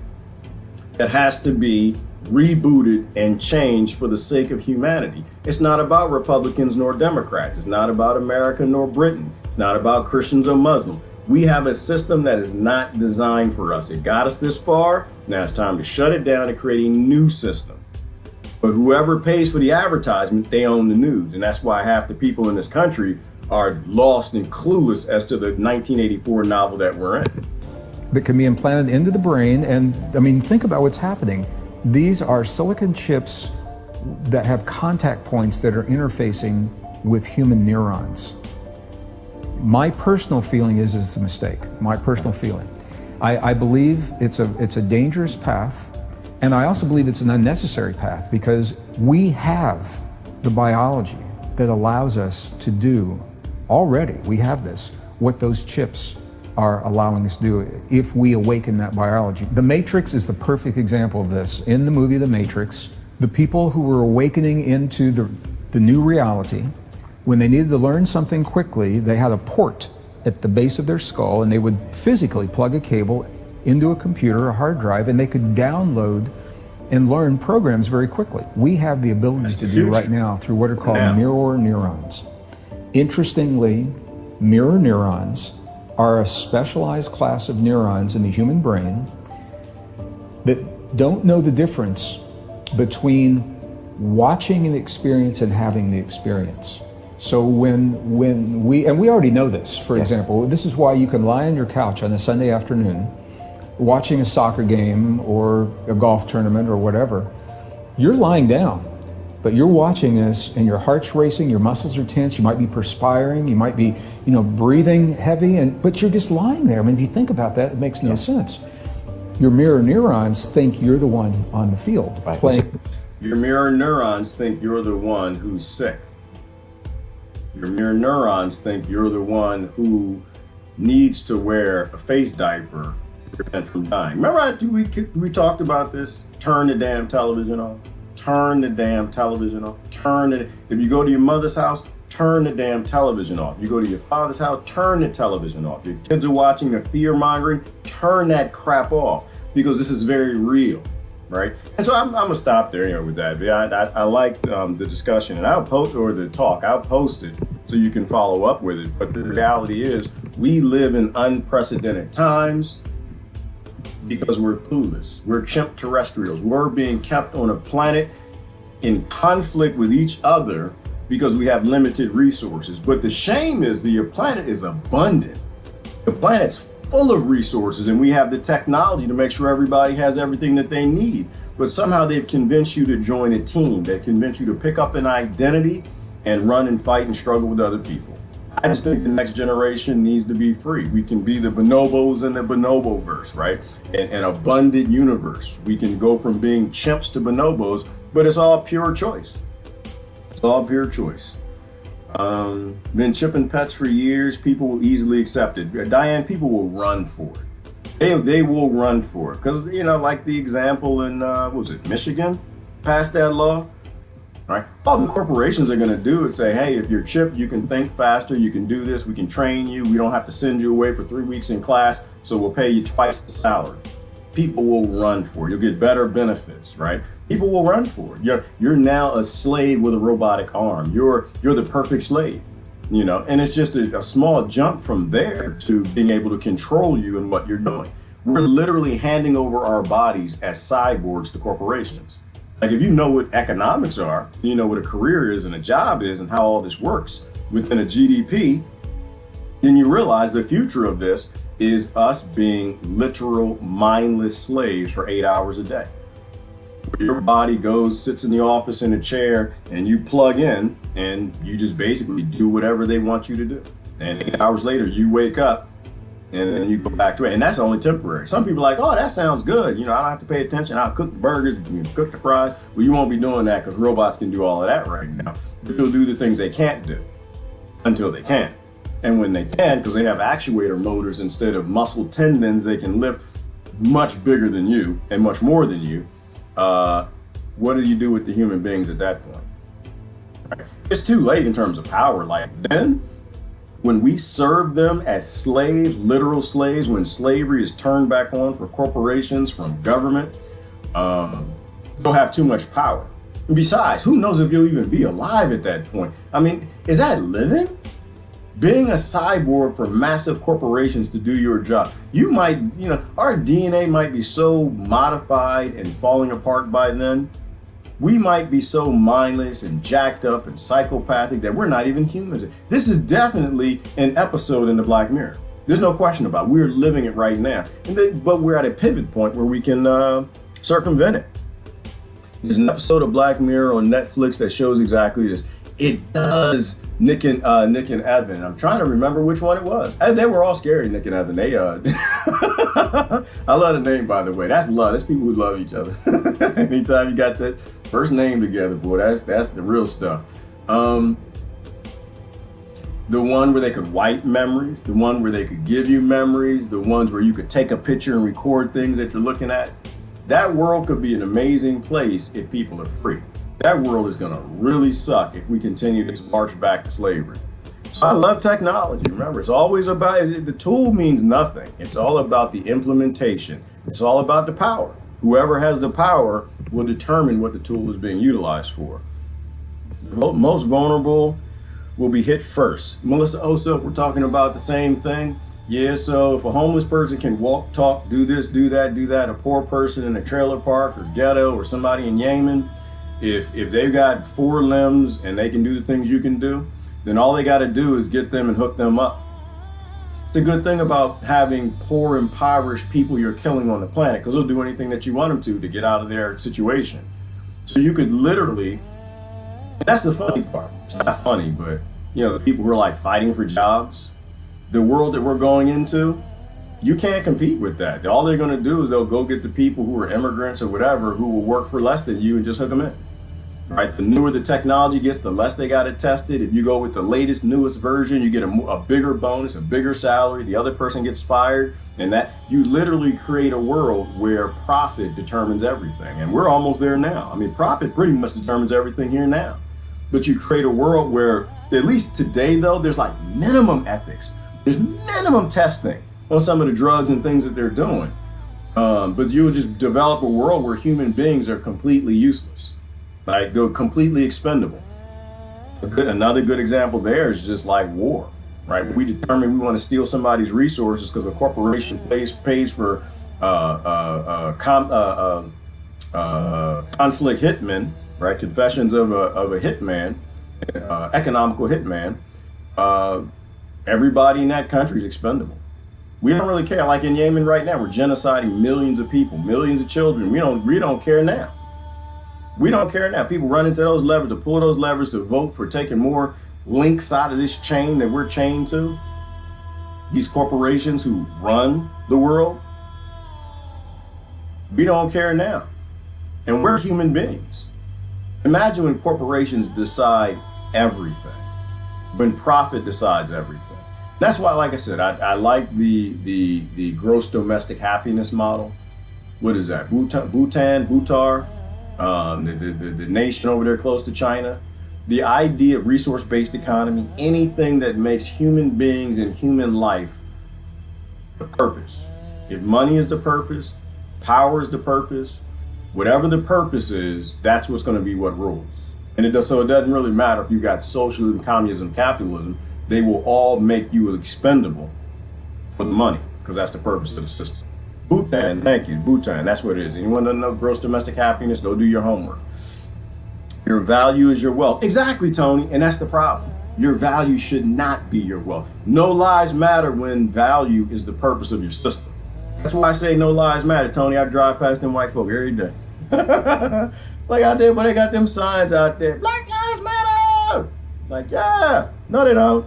that has to be rebooted and changed for the sake of humanity. It's not about Republicans nor Democrats. It's not about America nor Britain. It's not about Christians or Muslims. We have a system that is not designed for us. It got us this far. Now it's time to shut it down and create a new system. But whoever pays for the advertisement, they own the news. And that's why half the people in this country are lost and clueless as to the 1984 novel that we're in. That can be implanted into the brain. And I mean, think about what's happening. These are silicon chips that have contact points that are interfacing with human neurons. My personal feeling is it's a mistake. My personal feeling. I believe it's a dangerous path, and I also believe it's an unnecessary path, because we have the biology that allows us to do already. We have this, what those chips are allowing us to do if we awaken that biology. The Matrix is the perfect example of this. In the movie The Matrix, The people who were awakening into the new reality, when they needed to learn something quickly, they had a port at the base of their skull, and they would physically plug a cable into a computer, a hard drive, and they could download and learn programs very quickly. We have the ability to do right now through what are called mirror neurons. Interestingly, mirror neurons are a specialized class of neurons in the human brain that don't know the difference between watching an experience and having the experience. So when we already know this, for example, this is why you can lie on your couch on a Sunday afternoon watching a soccer game or a golf tournament or whatever. You're lying down, but you're watching this and your heart's racing, your muscles are tense, you might be perspiring, you might be, breathing heavy, but you're just lying there. I mean, if you think about that, it makes no sense. Your mirror neurons think you're the one on the field playing. Your mirror neurons think you're the one who's sick. Your mirror neurons think you're the one who needs to wear a face diaper to prevent from dying. Remember we talked about this? Turn the damn television off. Turn the damn television off. If you go to your mother's house, turn the damn television off. You go to your father's house, turn the television off. Your kids are watching the fear mongering, turn that crap off, because this is very real, right? And so I'm gonna stop there with that. I like the discussion, and I'll post it so you can follow up with it. But the reality is, we live in unprecedented times because we're clueless. We're chimp terrestrials. We're being kept on a planet in conflict with each other because we have limited resources. But the shame is the planet is abundant. The planet's full of resources, and we have the technology to make sure everybody has everything that they need. But somehow they've convinced you to join a team. They've convinced you to pick up an identity and run and fight and struggle with other people. I just think the next generation needs to be free. We can be the bonobos in the Bonoboverse, right? An abundant universe. We can go from being chimps to bonobos, but it's all pure choice. It's all pure choice. Been chipping pets for years. People will easily accept it. Diane, people will run for it. They will run for it. Because, like the example in, Michigan? Passed that law. Right? All the corporations are going to do is say, hey, if you're chipped, you can think faster, you can do this, we can train you, we don't have to send you away for 3 weeks in class, so we'll pay you twice the salary. People will run for it. You'll get better benefits, right? People will run for it. You're now a slave with a robotic arm. You're the perfect slave, and it's just a small jump from there to being able to control you and what you're doing. We're literally handing over our bodies as cyborgs to corporations. Like, if you know what economics are, you know what a career is and a job is and how all this works within a GDP, then you realize the future of this is us being literal mindless slaves for 8 hours a day. Your body sits in the office in a chair, and you plug in and you just basically do whatever they want you to do. And 8 hours later, you wake up and then you go back to it. And that's only temporary. Some people are like, oh, that sounds good. I don't have to pay attention. I'll cook the burgers, cook the fries. Well, you won't be doing that because robots can do all of that right now. They'll do the things they can't do until they can. And when they can, because they have actuator motors instead of muscle tendons, they can lift much bigger than you and much more than you. What do you do with the human beings at that point? Right? It's too late in terms of power. Like, then, when we serve them as slaves, literal slaves, when slavery is turned back on for corporations from government, they'll have too much power. And besides, who knows if you'll even be alive at that point? I mean, is that living? Being a cyborg for massive corporations to do your job. You might, our DNA might be so modified and falling apart by then. We might be so mindless and jacked up and psychopathic that we're not even humans. This is definitely an episode in the Black Mirror. There's no question about it. We're living it right now. But we're at a pivot point where we can circumvent it. There's an episode of Black Mirror on Netflix that shows exactly this. It does. Nick and Evan. I'm trying to remember which one it was. They were all scary, Nick and Evan. They I love the name, by the way. That's love. That's people who love each other. Anytime you got that first name together, boy, that's the real stuff. The one where they could wipe memories, the one where they could give you memories, the ones where you could take a picture and record things that you're looking at. That world could be an amazing place if people are free. That world is gonna really suck if we continue to march back to slavery. So I love technology. Remember, it's always about, the tool means nothing. It's all about the implementation. It's all about the power. Whoever has the power will determine what the tool is being utilized for. Most vulnerable will be hit first. Melissa Oso, we're talking about the same thing. Yeah, so if a homeless person can walk, talk, do this, do that, a poor person in a trailer park or ghetto or somebody in Yemen, if they've got 4 limbs and they can do the things you can do, then all they got to do is get them and hook them up. It's a good thing about having poor, impoverished people you're killing on the planet, because they'll do anything that you want them to get out of their situation. So you could literally, and that's the funny part. It's not funny, but the people who are like fighting for jobs, the world that we're going into, you can't compete with that. All they're going to do is they'll go get the people who are immigrants or whatever who will work for less than you and just hook them in. Right? The newer the technology gets, the less they got it tested. If you go with the latest, newest version, you get a bigger bonus, a bigger salary. The other person gets fired, and that you literally create a world where profit determines everything. And we're almost there now. I mean, profit pretty much determines everything here now. But you create a world where, at least today though, there's like minimum ethics. There's minimum testing on some of the drugs and things that they're doing. But you'll just develop a world where human beings are completely useless. Like, they're completely expendable. Another good example there is just like war, right? We determine we want to steal somebody's resources because a corporation pays for conflict hitmen, right? Confessions of a hitman, economical hitman. Everybody in that country is expendable. We don't really care. Like in Yemen right now, we're genociding millions of people, millions of children. We don't care now. We don't care now. People run into those levers, to pull those levers, to vote for taking more links out of this chain that we're chained to. These corporations who run the world. We don't care now. And we're human beings. Imagine when corporations decide everything, when profit decides everything. That's why, like I said, I like the gross domestic happiness model. What is that? Bhutar, the nation over there close to China. The idea of resource-based economy, anything that makes human beings and human life the purpose. If money is the purpose, power is the purpose, whatever the purpose is, that's what's going to be what rules. And it doesn't really matter if you got socialism, communism, capitalism. They will all make you expendable for the money, because that's the purpose of the system. Bhutan, thank you, Bhutan, that's what it is. Anyone doesn't know gross domestic happiness, go do your homework. Your value is your wealth. Exactly, Tony, and that's the problem. Your value should not be your wealth. No lives matter when value is the purpose of your system. That's why I say no lives matter, Tony. I drive past them white folk every day. Like out there, but they got them signs out there. Black lives matter. Like, yeah, no, they don't.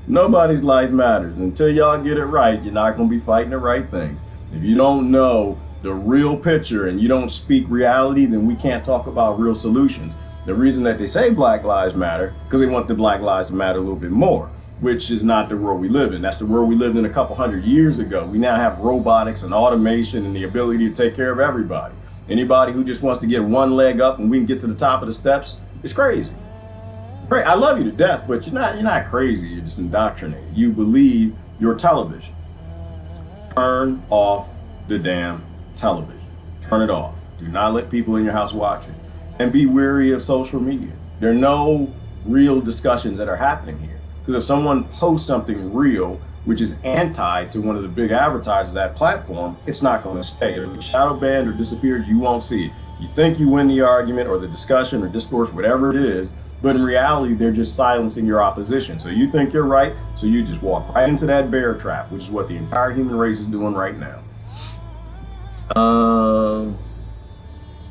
Nobody's life matters. Until y'all get it right, you're not going to be fighting the right things. If you don't know the real picture and you don't speak reality, then we can't talk about real solutions. The reason that they say Black Lives Matter, because they want the Black Lives to matter a little bit more, which is not the world we live in. That's the world we lived in a couple hundred years ago. We now have robotics and automation and the ability to take care of everybody. Anybody who just wants to get one leg up and we can get to the top of the steps is crazy. Great, I love you to death, but you're not crazy. You're just indoctrinated. You believe your television. Turn off the damn television. Turn it off. Do not let people in your house watch it. And be wary of social media. There are no real discussions that are happening here. Because if someone posts something real, which is anti to one of the big advertisers of that platform, it's not going to stay. It'll be shadow banned or disappeared. You won't see it. You think you win the argument or the discussion or discourse, whatever it is, but in reality, they're just silencing your opposition. So you think you're right, so you just walk right into that bear trap, which is what the entire human race is doing right now.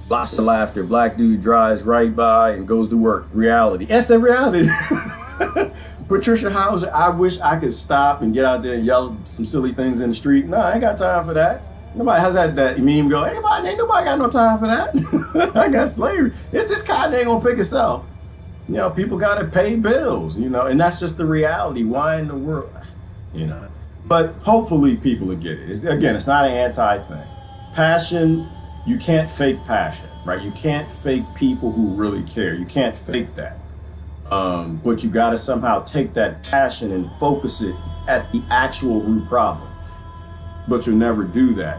Lots of laughter. Black dude drives right by and goes to work. Reality. That's the reality. Patricia Hauser, I wish I could stop and get out there and yell some silly things in the street. No, I ain't got time for that. Nobody has that meme go, ain't nobody got no time for that. I got slavery. It just kind of ain't gonna pick itself. People got to pay bills, and that's just the reality. Why in the world, But hopefully people will get it. It's not an anti thing. Passion, you can't fake passion, right? You can't fake people who really care. You can't fake that. But you got to somehow take that passion and focus it at the actual root problem. But you'll never do that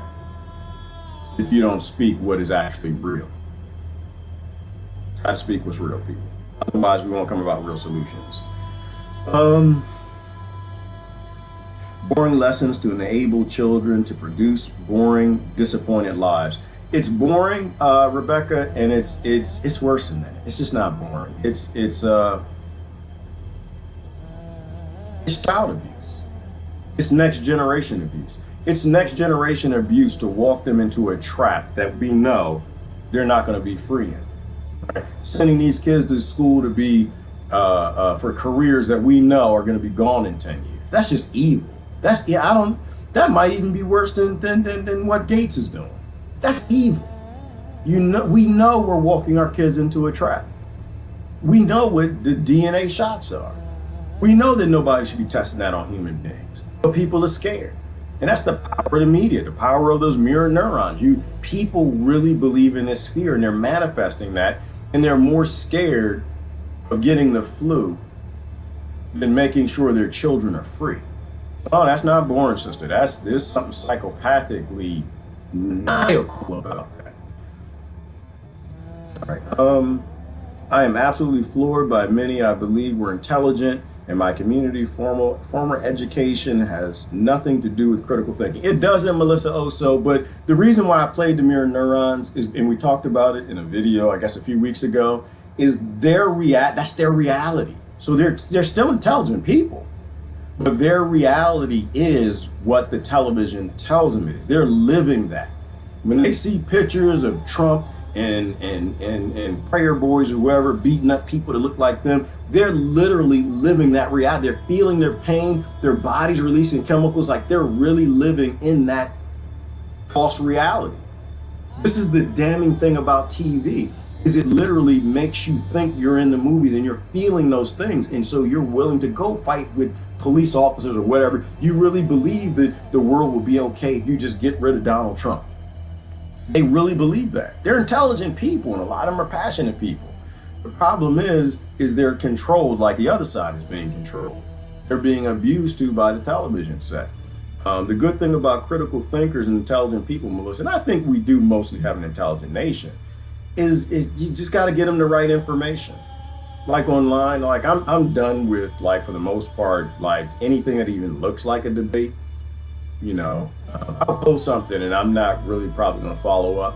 if you don't speak what is actually real. I speak what's real, people. Otherwise, we won't come about real solutions. Boring lessons to enable children to produce boring, disappointed lives. It's boring, Rebecca, and it's worse than that. It's just not boring. It's child abuse. It's next generation abuse. It's next generation abuse to walk them into a trap that we know they're not going to be free in. Right? Sending these kids to school to be for careers that we know are going to be gone in 10 years. That's just evil. That might even be worse than what Gates is doing. That's evil. We know we're walking our kids into a trap. We know what the DNA shots are. We know that nobody should be testing that on human beings, but people are scared. And that's the power of the media, the power of those mirror neurons. People really believe in this fear, and they're manifesting that, and they're more scared of getting the flu than making sure their children are free. Oh, that's not boring, sister. There's something psychopathically maniacal about that. All right. I am absolutely floored by many I believe were intelligent. In my community, former education has nothing to do with critical thinking. It doesn't, Melissa Oso, but the reason why I played the mirror neurons is, and we talked about it in a video, I guess a few weeks ago, is that's their reality. So they're still intelligent people, but their reality is what the television tells them it is. They're living that. When they see pictures of Trump and prayer boys or whoever beating up people that look like them, they're literally living that reality. They're feeling their pain, their body's releasing chemicals, like they're really living in that false reality. This is the damning thing about TV, is it literally makes you think you're in the movies and you're feeling those things, and so you're willing to go fight with police officers or whatever. You really believe that the world will be okay if you just get rid of Donald Trump. They really believe that. They're intelligent people, and a lot of them are passionate people. The problem is they're controlled like the other side is being controlled. They're being abused too by the television set. The good thing about critical thinkers and intelligent people, Melissa, and I think we do mostly have an intelligent nation, is you just got to get them the right information. Like online, like I'm done with, like, for the most part, like anything that even looks like a debate. You know, I'll post something and I'm not really probably going to follow up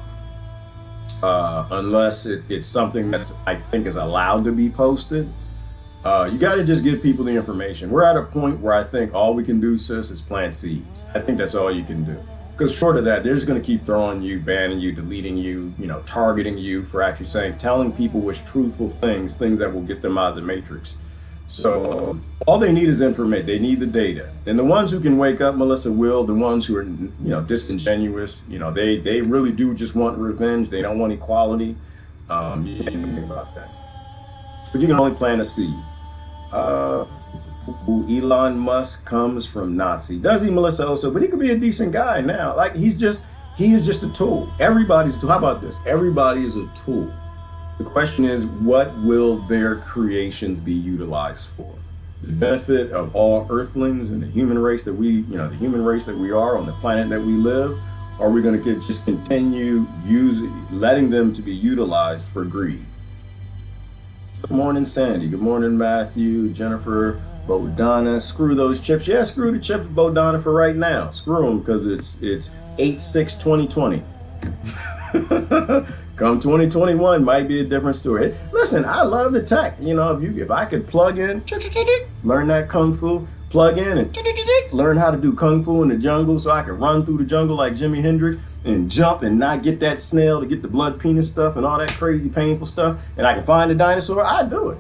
unless it's something that's, I think, is allowed to be posted. You got to just give people the information. We're at a point where I think all we can do, sis, is plant seeds. I think that's all you can do. Because short of that, they're just going to keep throwing you, banning you, deleting you, targeting you for actually telling people what's truthful things that will get them out of the matrix. So all they need is information. They need the data. And the ones who can wake up, Melissa, will. The ones who are, disingenuous, they really do just want revenge. They don't want equality. You can't think about that. But you can only plant a seed. Elon Musk comes from Nazi. Does he, Melissa, also? But he could be a decent guy now. Like, he is just a tool. Everybody's a tool. How about this? Everybody is a tool. The question is, what will their creations be utilized for? The benefit of all earthlings and the human race that we are on the planet that we live? Or are we going to just continue letting them to be utilized for greed? Good morning, Sandy. Good morning, Matthew, Jennifer, Bodana. Screw those chips. Yeah, screw the chips, Bodana, for right now. Screw them, because it's 8/6/2020. Come 2021, might be a different story. Listen, I love the tech. If I could plug in, learn that kung fu, plug in and learn how to do kung fu in the jungle, so I can run through the jungle like Jimi Hendrix and jump and not get that snail to get the blood penis stuff and all that crazy painful stuff, and I can find a dinosaur, I'd do it.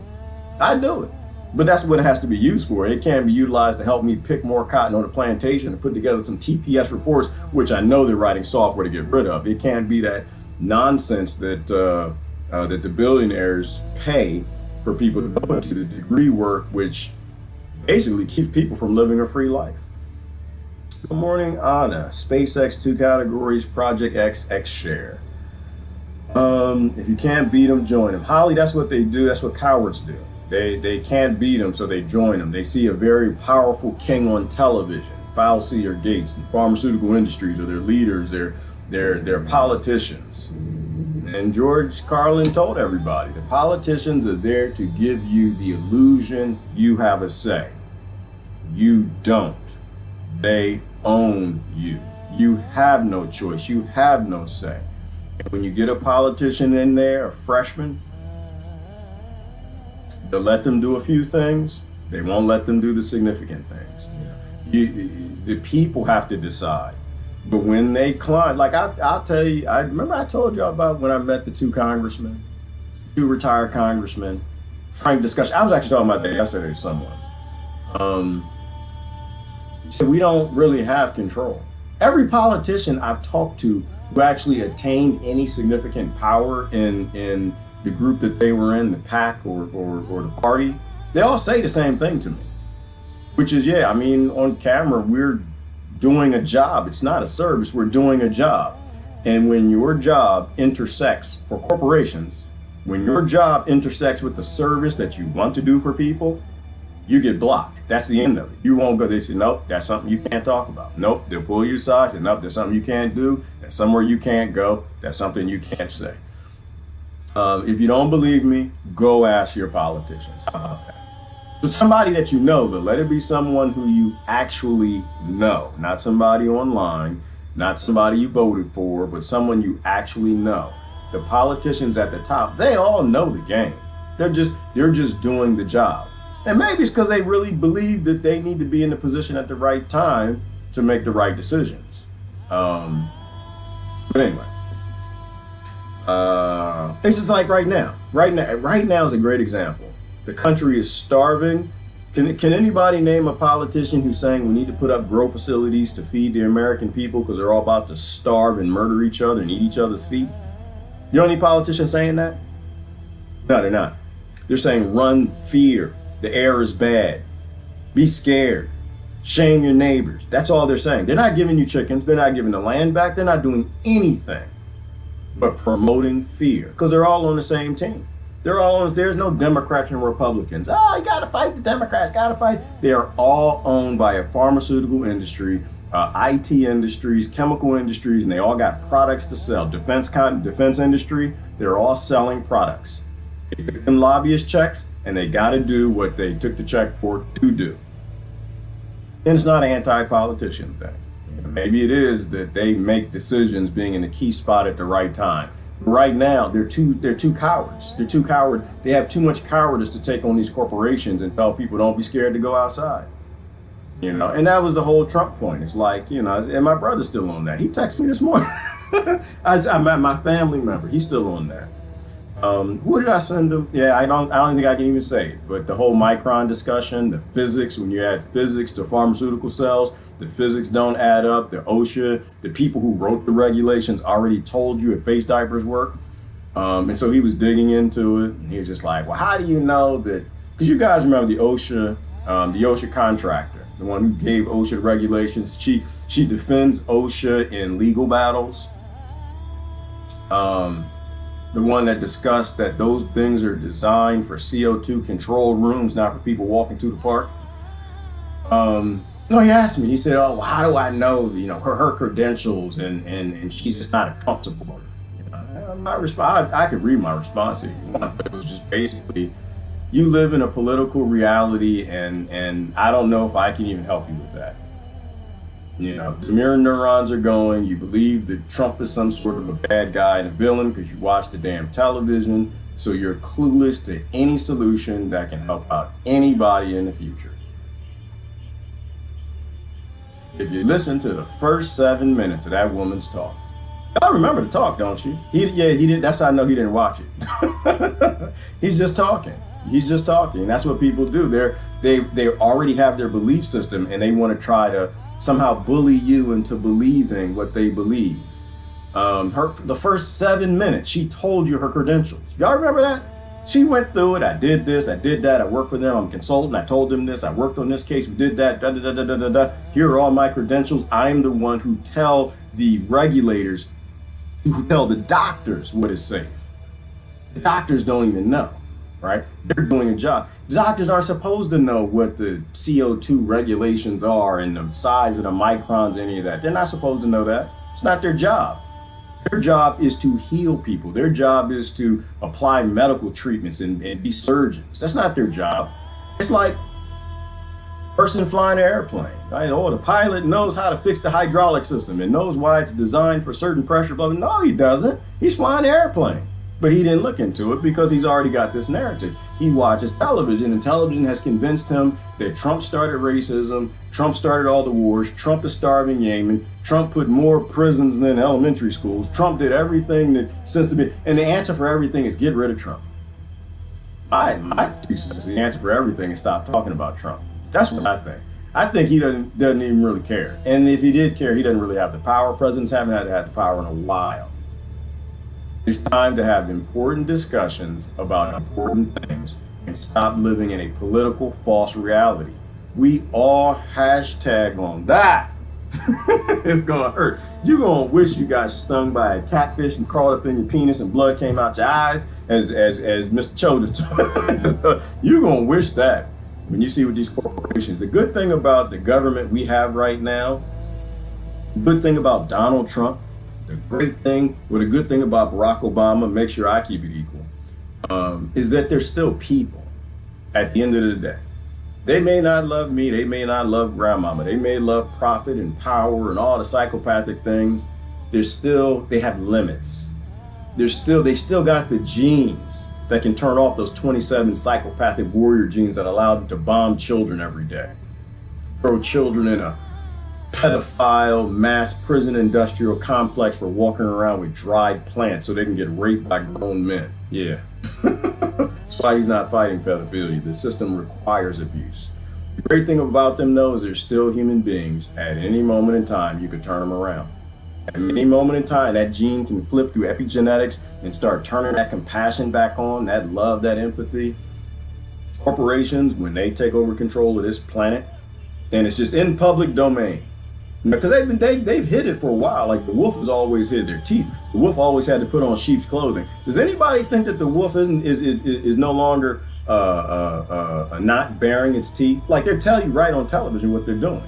But that's what it has to be used for. It can't be utilized to help me pick more cotton on the plantation and put together some TPS reports, which I know they're writing software to get rid of. It can't be that nonsense that the billionaires pay for people to go into the degree work, which basically keeps people from living a free life. Good morning, Anna. SpaceX 2 categories, Project X, X share. If you can't beat them, join them. Holly, that's what they do. That's what cowards do. They can't beat them, so they join them. They see a very powerful king on television, Fauci or Gates, and pharmaceutical industries or their leaders, their politicians. And George Carlin told everybody, the politicians are there to give you the illusion you have a say. You don't. They own you. You have no choice. You have no say. And when you get a politician in there, a freshman, they'll let them do a few things. They won't let them do the significant things. The people have to decide. But when they climb, like I'll tell you, I remember I told y'all about when I met the two retired congressmen, frank discussion. I was actually talking about that yesterday to someone. So we don't really have control. Every politician I've talked to who actually attained any significant power in the group that they were in, the PAC or the party, they all say the same thing to me, which is, yeah, I mean, on camera, we're doing a job. It's not a service, we're doing a job. And when your job intersects, for corporations, when your job intersects with the service that you want to do for people, you get blocked. That's the end of it. You won't go. They say, nope, that's something you can't talk about. Nope, they'll pull you aside. Say, nope, there's something you can't do. That's somewhere you can't go. That's something you can't say. If you don't believe me, go ask your politicians. How about that? But somebody that you know, though, let it be someone who you actually know, not somebody online, not somebody you voted for, but someone you actually know. The politicians at the top, they all know the game. They're just doing the job. And maybe it's because they really believe that they need to be in the position at the right time to make the right decisions. But anyway, this is like right now. Right now is a great example. The country is starving. Can anybody name a politician who's saying we need to put up grow facilities to feed the American people because they're all about to starve and murder each other and eat each other's feet? You know any politicians saying that? No, they're not. They're saying run fear. The air is bad. Be scared. Shame your neighbors. That's all they're saying. They're not giving you chickens. They're not giving the land back. They're not doing anything but promoting fear because they're all on the same team. There's no Democrats and Republicans. Oh, you gotta fight the Democrats, gotta fight. They are all owned by a pharmaceutical industry, IT industries, chemical industries, and they all got products to sell. Defense industry, they're all selling products. They give them lobbyist checks, and they gotta do what they took the check for to do. And it's not an anti-politician thing. Maybe it is that they make decisions being in the key spot at the right time. Right now, they're too cowards. They're too coward. They have too much cowardice to take on these corporations and tell people don't be scared to go outside. And that was the whole Trump point. It's like, and my brother's still on that. He texted me this morning. I'm at my family member. He's still on that. Who did I send him? Yeah, I don't think I can even say it. But the whole micron discussion, the physics, when you add physics to pharmaceutical cells, the physics don't add up. The OSHA, the people who wrote the regulations already told you if face diapers work. And so he was digging into it. And he was just like, well, how do you know that? Because you guys remember the OSHA contractor, the one who gave OSHA the regulations. She defends OSHA in legal battles. The one that discussed that those things are designed for CO2 controlled rooms, not for people walking to the park. No, he asked me, he said, oh, well, how do I know, her credentials and she's just not a Trump supporter. My response, I could read my response to you. It was just basically, you live in a political reality and I don't know if I can even help you with that. The mirror neurons are going. You believe that Trump is some sort of a bad guy and a villain because you watch the damn television. So you're clueless to any solution that can help out anybody in the future. If you listen to the first 7 minutes of that woman's talk, y'all remember the talk, don't you? He didn't. That's how I know he didn't watch it. He's just talking. That's what people do. They already have their belief system and they want to try to somehow bully you into believing what they believe. The first 7 minutes, she told you her credentials. Y'all remember that? She went through it. I did this, I did that. I worked for them. I'm a consultant. I told them this. I worked on this case. We did that. Da, da, da, da, da, da, da. Here are all my credentials. I'm the one who tell the regulators, who tell the doctors what is safe. The doctors don't even know, right? They're doing a job. The doctors aren't supposed to know what the CO2 regulations are and the size of the microns, any of that. They're not supposed to know that. It's not their job. Their job is to heal people. Their job is to apply medical treatments and be surgeons. That's not their job. It's like a person flying an airplane, right? Oh, the pilot knows how to fix the hydraulic system and knows why it's designed for certain pressure. Blah, blah. No, he doesn't. He's flying an airplane. But he didn't look into it because he's already got this narrative. He watches television, and television has convinced him that Trump started racism, Trump started all the wars, Trump is starving Yemen, Trump put more prisons than elementary schools, Trump did everything that seems to be, and the answer for everything is get rid of Trump. My two cents, the answer for everything is stop talking about Trump. That's what I think. I think he doesn't even really care. And if he did care, he doesn't really have the power. Presidents haven't had the power in a while. It's time to have important discussions about important things and stop living in a political false reality. We all hashtag on that. It's gonna hurt. You're gonna wish you got stung by a catfish and crawled up in your penis and blood came out your eyes, as Mr. Choe just you're gonna wish that when you see what these corporations. The good thing about the government we have right now, the good thing about Donald Trump, the great thing, or the good thing about Barack Obama, make sure I keep it equal, is that they're still people at the end of the day. They may not love me, they may not love grandmama, they may love profit and power and all the psychopathic things. They have limits. They still got the genes that can turn off those 27 psychopathic warrior genes that allow them to bomb children every day. Throw children in a pedophile mass prison industrial complex for walking around with dried plants so they can get raped by grown men. Yeah. That's why he's not fighting pedophilia. The system requires abuse. The great thing about them, though, is they're still human beings. At any moment in time, you could turn them around. At any moment in time, that gene can flip through epigenetics and start turning that compassion back on, that love, that empathy. Corporations, when they take over control of this planet, and it's just in public domain. Because they've hid it for a while. Like the wolf has always hid their teeth. The wolf always had to put on sheep's clothing. Does anybody think that the wolf is no longer not bearing its teeth? Like they're telling you right on television what they're doing.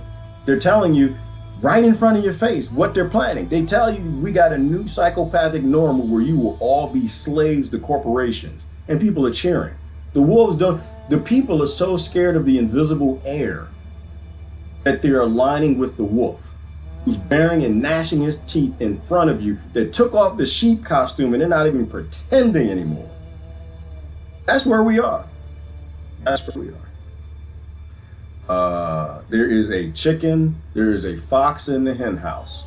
They're telling you right in front of your face what they're planning. They tell you we got a new psychopathic normal where you will all be slaves to corporations, and people are cheering. The wolves don't. The people are so scared of the invisible air that they're aligning with the wolf, who's bearing and gnashing his teeth in front of you, that took off the sheep costume and they're not even pretending anymore. That's where we are. That's where we are. There is a chicken, there is a fox in the hen house,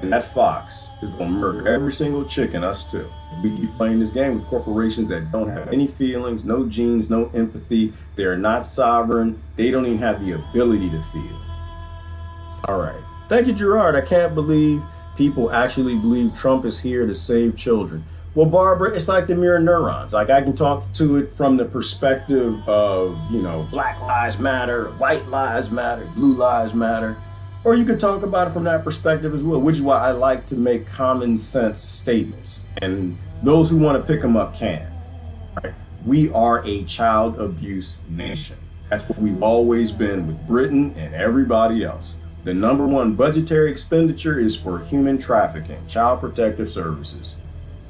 and that fox is gonna murder every single chicken, us too. We keep playing this game with corporations that don't have any feelings, no genes, no empathy. They are not sovereign. They don't even have the ability to feel. All right. Thank you, Gerard. I can't believe people actually believe Trump is here to save children. Well, Barbara, it's like the mirror neurons. Like I can talk to it from the perspective of, Black Lives Matter, White Lives Matter, Blue Lives Matter. Or you could talk about it from that perspective as well, which is why I like to make common sense statements. And those who want to pick them up can. Right? We are a child abuse nation. That's what we've always been with Britain and everybody else. The number one budgetary expenditure is for human trafficking, child protective services.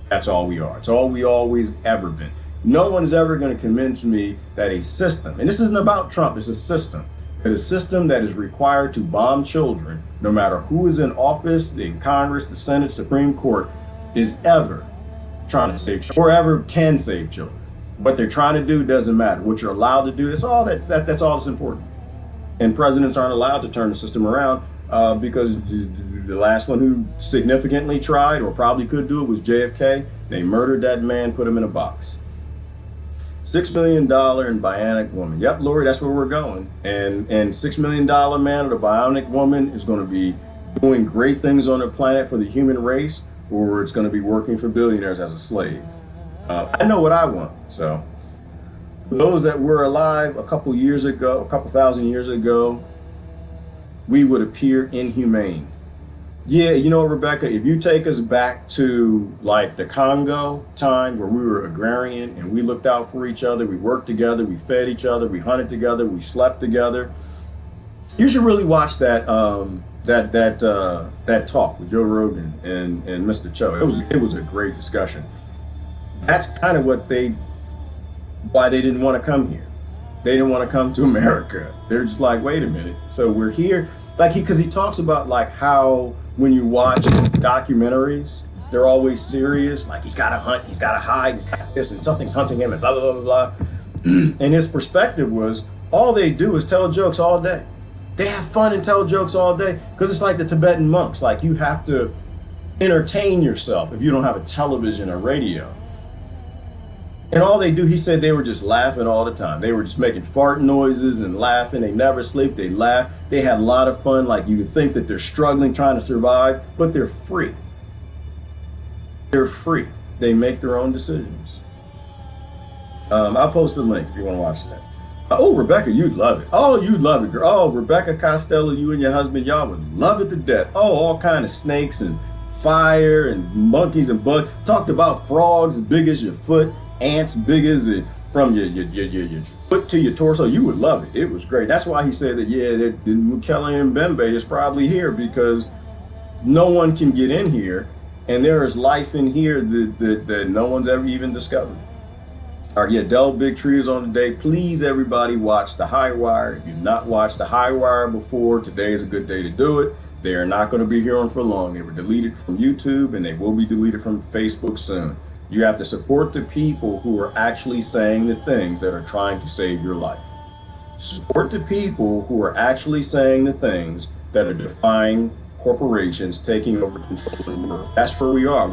That's all we are. It's all we always ever been. No one's ever going to convince me that a system, and this isn't about Trump, it's a system, that a system that is required to bomb children, no matter who is in office, in Congress, the Senate, Supreme Court, is ever trying to save children, or ever can save children. What they're trying to do doesn't matter. What you're allowed to do, that's all that's all that's important. And presidents aren't allowed to turn the system around because the last one who significantly tried or probably could do it was JFK. They murdered that man, put him in a box. $6 million in bionic woman. Yep, Lori, that's where we're going. And $6 million man or the bionic woman is going to be doing great things on the planet for the human race, or it's going to be working for billionaires as a slave. I know what I want. So those that were alive a couple years ago, a couple thousand years ago, we would appear inhumane. Yeah, you know, Rebecca, if you take us back to like the Congo time where we were agrarian and we looked out for each other, we worked together, we fed each other, we hunted together, we slept together. You should really watch that that talk with Joe Rogan and Mr. Choe. It was a great discussion. That's kind of why they didn't want to come here. They didn't want to come to America. They're just like, wait a minute. So we're here, like because he talks about like how when you watch documentaries, they're always serious. Like he's got to hunt, he's got to hide, he's got this, and something's hunting him, and blah blah blah blah blah. And his perspective was all they do is tell jokes all day. They have fun and tell jokes all day because it's like the Tibetan monks. Like you have to entertain yourself if you don't have a television or radio. And all they do, he said they were just laughing all the time. They were just making fart noises and laughing. They never sleep. They laugh. They had a lot of fun. Like you would think that they're struggling, trying to survive, but they're free. They're free. They make their own decisions. I'll post the link if you want to watch that. Oh, Rebecca, you'd love it. Oh, you'd love it, girl. Oh, Rebecca Costello, you and your husband, y'all would love it to death. Oh, all kind of snakes and fire and monkeys and bugs. Talked about frogs as big as your foot, ants big as it, from your foot to your torso. You would love it. It was great. That's why he said that, yeah, that Mukele and Bembe is probably here because no one can get in here, and there is life in here that no one's ever even discovered. All right, yeah, Del Big Tree is on today. Please, everybody, watch The High Wire. If you've not watched The High Wire before, today is a good day to do it. They are not going to be here on for long. They were deleted from YouTube, and they will be deleted from Facebook soon. You have to support the people who are actually saying the things that are trying to save your life. Support the people who are actually saying the things that are defying corporations taking over control of the world. That's where we are.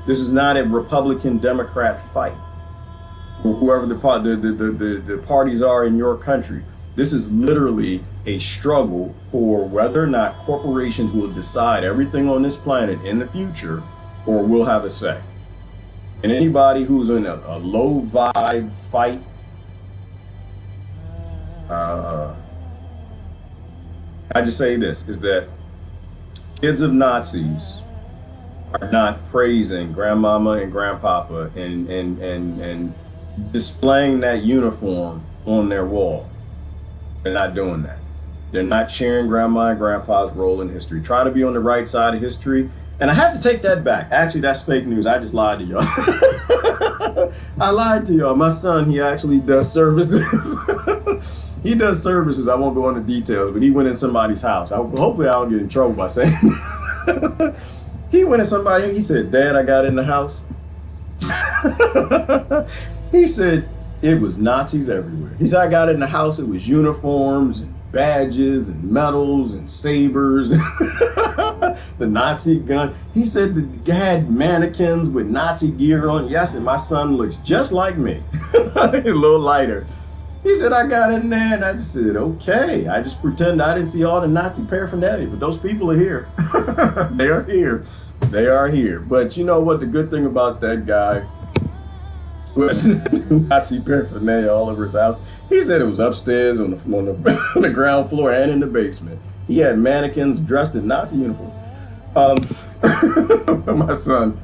This is not a Republican-Democrat fight. Whoever the parties are in your country. This is literally a struggle for whether or not corporations will decide everything on this planet in the future or will have a say. And anybody who's in a low vibe fight, I just say this, is that kids of Nazis are not praising grandmama and grandpapa and displaying that uniform on their wall. They're not doing that. They're not sharing grandma and grandpa's role in history. Try to be on the right side of history. And I have to take that back. Actually, that's fake news. I just lied to y'all. I lied to y'all. My son, he actually does services. He does services. I won't go into details, but he went in somebody's house. Hopefully I don't get in trouble by saying that. He went in somebody, he said, Dad, I got in the house. He said it was Nazis everywhere. He said, I got in the house, it was uniforms and badges and medals and sabers, the Nazi gun. He said that had mannequins with Nazi gear on. Yes, and my son looks just like me, a little lighter. He said, I got in there and I just said, okay. I just pretend I didn't see all the Nazi paraphernalia, but those people are here. They are here. They are here. But you know what? The good thing about that guy was Nazi paraphernalia all over his house. He said it was upstairs on the ground floor and in the basement. He had mannequins dressed in Nazi uniform. My son,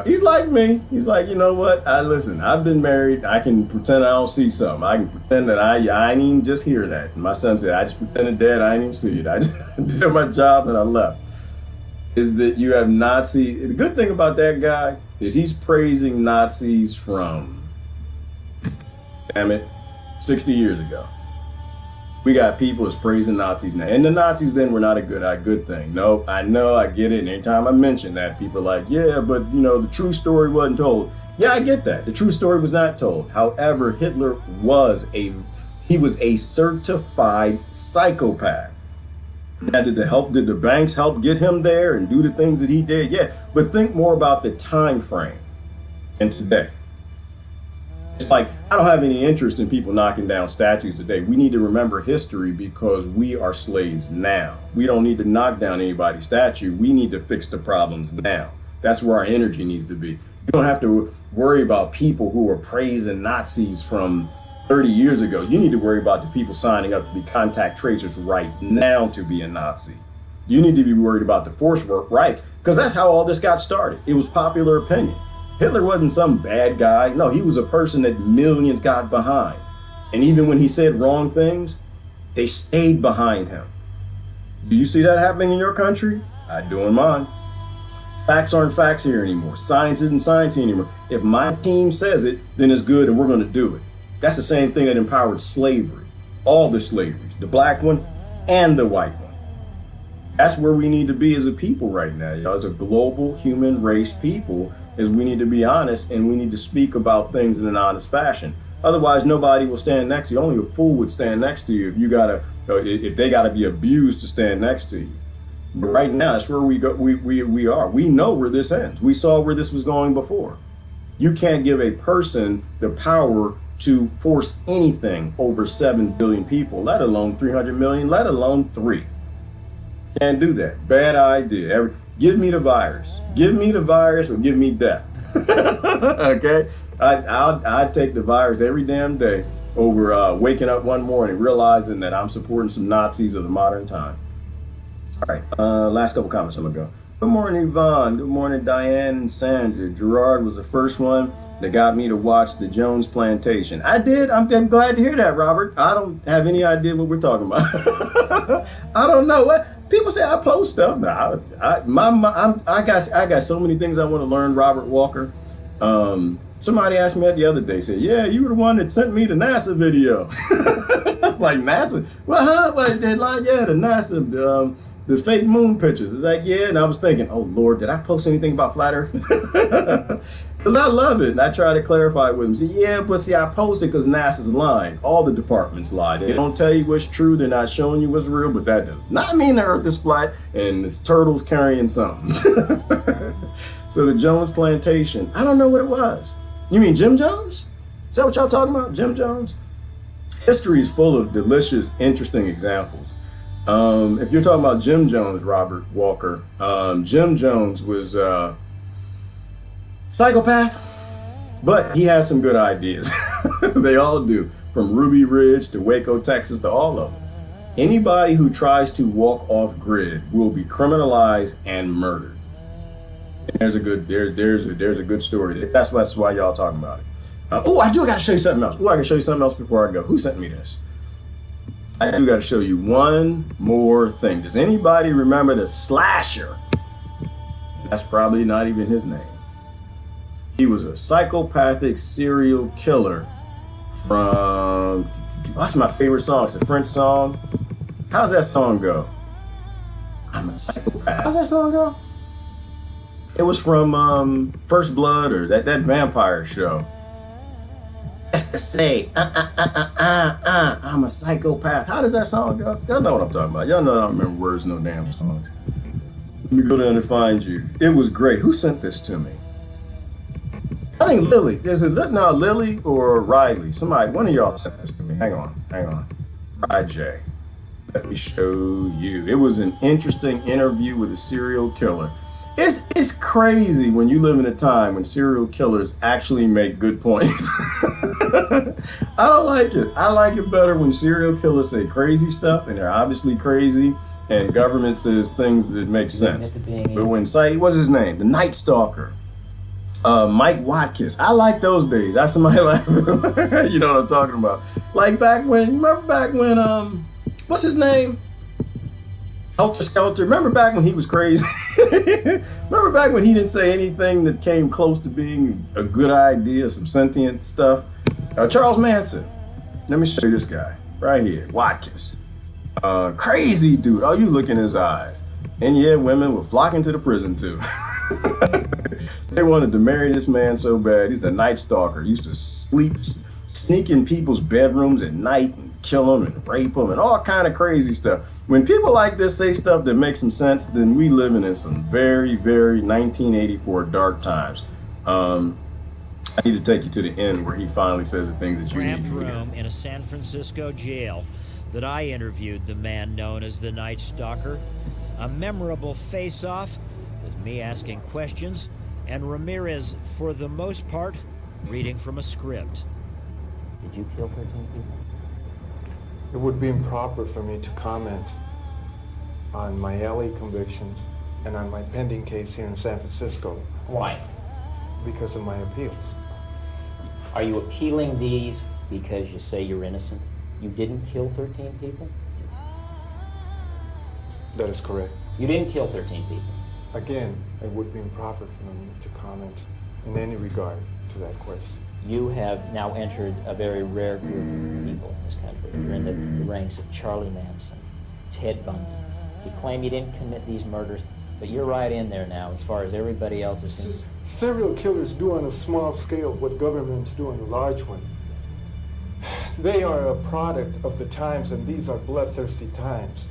he's like me. He's like, you know what? Listen, I've been married. I can pretend I don't see something. I can pretend that I ain't even just hear that. And my son said, I just pretended dead. I ain't even see it. I just did my job and I left. Is that you have Nazi. The good thing about that guy is he's praising Nazis from, damn it, 60 years ago. We got people that's praising Nazis now. And the Nazis then were not a good thing. No, I know, I get it. And anytime I mention that, people are like, yeah, but you know, the true story wasn't told. Yeah, I get that. The true story was not told. However, Hitler was a certified psychopath. Now, did the banks help get him there and do the things that he did? Yeah, but think more about the time frame and today. It's like, I don't have any interest in people knocking down statues today. We need to remember history because we are slaves now. We don't need to knock down anybody's statue. We need to fix the problems now. That's where our energy needs to be. You don't have to worry about people who were praising Nazis from 30 years ago. You need to worry about the people signing up to be contact tracers right now to be a Nazi. You need to be worried about the Fourth Reich, because that's how all this got started. It was popular opinion. Hitler wasn't some bad guy. No, he was a person that millions got behind. And even when he said wrong things, they stayed behind him. Do you see that happening in your country? I do in mine. Facts aren't facts here anymore. Science isn't science anymore. If my team says it, then it's good and we're going to do it. That's the same thing that empowered slavery. All the slaveries, the black one and the white one. That's where we need to be as a people right now, y'all. As a global human race people, is we need to be honest and we need to speak about things in an honest fashion. Otherwise, nobody will stand next to you. Only a fool would stand next to you if they gotta be abused to stand next to you. But right now, that's where we go. We are. We know where this ends. We saw where this was going before. You can't give a person the power to force anything over 7 billion people, let alone 300 million, let alone 3. Can't do that. Bad idea. Give me the virus. Give me the virus or give me death. Okay? I'd take the virus every damn day over waking up one morning realizing that I'm supporting some Nazis of the modern time. All right, last couple comments, I'm gonna go. Good morning, Yvonne. Good morning, Diane and Sandra. Gerard was the first one that got me to watch the Jones Plantation. I did. I'm glad to hear that, Robert. I don't have any idea what we're talking about. I don't know what people say. I post stuff. No, I got so many things I want to learn, Robert Walker. Somebody asked me that the other day. Said, "Yeah, you were the one that sent me the NASA video." I'm like, NASA? Well, huh? Well, they're like, yeah, the NASA. The fake moon pictures. It's like, yeah, and I was thinking, oh Lord, did I post anything about flat Earth? Because I love it, and I try to clarify with them. See, yeah, but see, I posted because NASA's lying. All the departments lie. They don't tell you what's true. They're not showing you what's real, but that does not mean the Earth is flat and this turtle's carrying something. So the Jones Plantation, I don't know what it was. You mean Jim Jones? Is that what y'all talking about, Jim Jones? History is full of delicious, interesting examples. If you're talking about Jim Jones, Robert Walker, Jim Jones was a psychopath, but he had some good ideas. They all do, from Ruby Ridge to Waco, Texas, to all of them. Anybody who tries to walk off grid will be criminalized and murdered. And there's a good story. That's why y'all talking about it. Oh, I do got to show you something else. Oh, I can show you something else before I go. Who sent me this? I do got to show you one more thing. Does anybody remember the Slasher? That's probably not even his name. He was a psychopathic serial killer from, that's my favorite song. It's a French song. How's that song go? I'm a psychopath. How's that song go? It was from First Blood or that vampire show. To say, I'm a psychopath. How does that song go? Y'all know what I'm talking about. Y'all know I don't remember words, no damn songs. Let me go down and find you. It was great. Who sent this to me? I think Lily. Is it now Lily or Riley? Somebody, one of y'all sent this to me. Hang on. J. Let me show you. It was an interesting interview with a serial killer. It's crazy when you live in a time when serial killers actually make good points. I don't like it. I like it better when serial killers say crazy stuff and they're obviously crazy and government says things that make sense. But when what's his name? The Night Stalker. Mike Watkins. I like those days. That's somebody like, you know what I'm talking about. Like remember back when, what's his name? Helter Skelter. Remember back when he was crazy? Remember back when he didn't say anything that came close to being a good idea, some sentient stuff? Charles Manson. Let me show you this guy right here, Watkins. Crazy dude. Oh, you look in his eyes. And yeah, women were flocking to the prison too. They wanted to marry this man so bad. He's the Night Stalker. He used to sneak in people's bedrooms at night and kill them and rape them and all kind of crazy stuff. When people like this say stuff that makes some sense, then we living in some very, very 1984 dark times. I need to take you to the end where he finally says the things that you need to hear. Room in a San Francisco jail that I interviewed the man known as the Night Stalker. A memorable face-off with me asking questions and Ramirez, for the most part, reading from a script. Did you kill 13 people? It would be improper for me to comment on my LA convictions and on my pending case here in San Francisco Why? because of my appeals. Are you appealing these because you say you're innocent? You didn't kill 13 people? That is correct. You didn't kill 13 people. Again, it would be improper for me to comment in any regard to that question. You have now entered a very rare group of people in this country. You're in the ranks of Charlie Manson, Ted Bundy. You claim you didn't commit these murders, but you're right in there now as far as everybody else is concerned. Serial killers do on a small scale what governments do on a large one. They are a product of the times, and these are bloodthirsty times.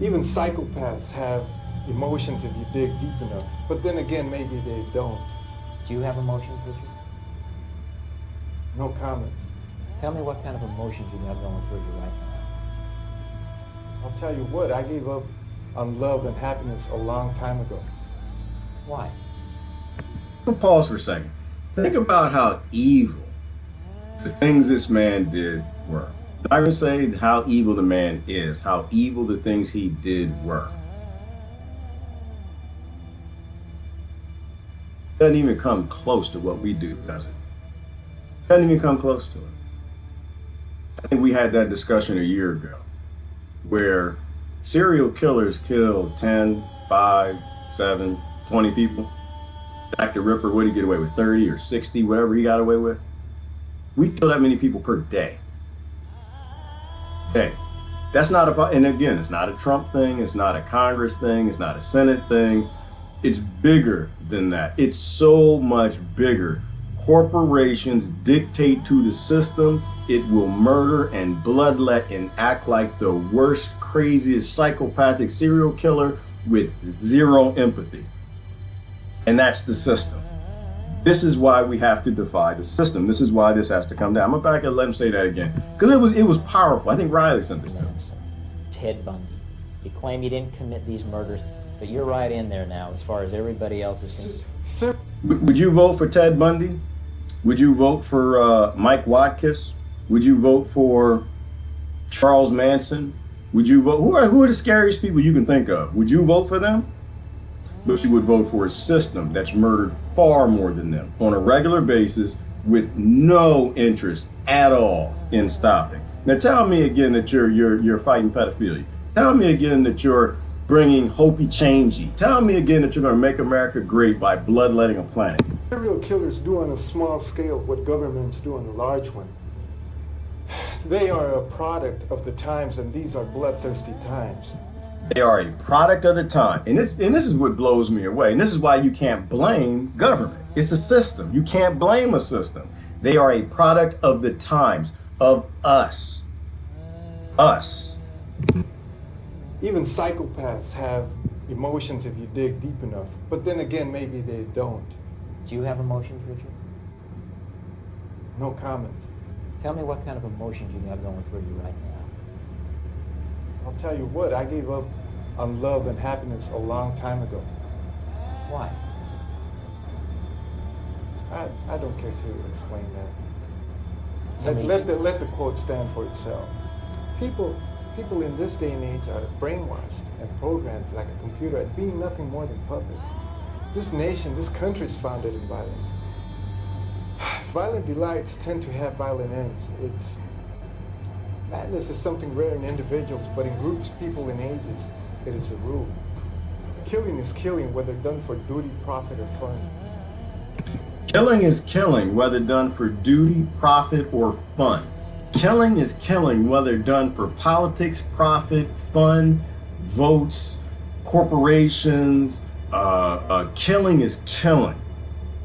Even psychopaths have emotions if you dig deep enough, but then again, maybe they don't. Do you have emotions, Richard? No comment. Tell me what kind of emotions you have going through you right now. I'll tell you what, I gave up on love and happiness a long time ago. Why? I'll pause for a second. Think about how evil the things this man did were. I'm not going to say how evil the man is, how evil the things he did were. Doesn't even come close to what we do, does it? Doesn't even come close to it. I think we had that discussion a year ago where serial killers kill 10, 5, 7, 20 people. Jack the Ripper, what did he get away with? 30 or 60, whatever he got away with? We kill that many people per day. That's not and again, it's not a Trump thing, it's not a Congress thing, it's not a Senate thing. It's bigger than that. It's so much bigger. Corporations dictate to the system. It will murder and bloodlet and act like the worst, craziest psychopathic serial killer with zero empathy. And that's the system. This is why we have to defy the system. This is why this has to come down. I'm gonna back and let him say that again, because it was powerful. I think Riley sent this to him. Ted Bundy. You claim you didn't commit these murders, but you're right in there now as far as everybody else is concerned. Sir, Would you vote for Ted Bundy? Would you vote for Mike Watkins? Would you vote for Charles Manson? Would you vote? Who are the scariest people you can think of? Would you vote for them? But you would vote for a system that's murdered far more than them on a regular basis with no interest at all in stopping. Now tell me again that you're fighting pedophilia. Tell me again that you're bringing hopey changey. Tell me again that you're going to make America great by bloodletting a planet. serial killers do on a small scale what governments do on a large one. They are a product of the times, and these are bloodthirsty times. They are a product of the time. And this is what blows me away. And this is why you can't blame government. It's a system. You can't blame a system. They are a product of the times, of us. Us. Even psychopaths have emotions if you dig deep enough. But then again, maybe they don't. Do you have emotions, Richard? No comment. Tell me what kind of emotions you have going through you right now. I'll tell you what, I gave up on love and happiness a long time ago. Why? I don't care to explain that. So Let the quote stand for itself. People in this day and age are brainwashed and programmed like a computer at being nothing more than puppets. This nation, this country is founded in violence. Violent delights tend to have violent ends. Madness is something rare in individuals, but in groups, people, and ages, it is a rule. Killing is killing, whether done for duty, profit, or fun. Killing is killing, whether done for duty, profit, or fun. Killing is killing, whether done for politics, profit, fun, votes, corporations. Killing is killing.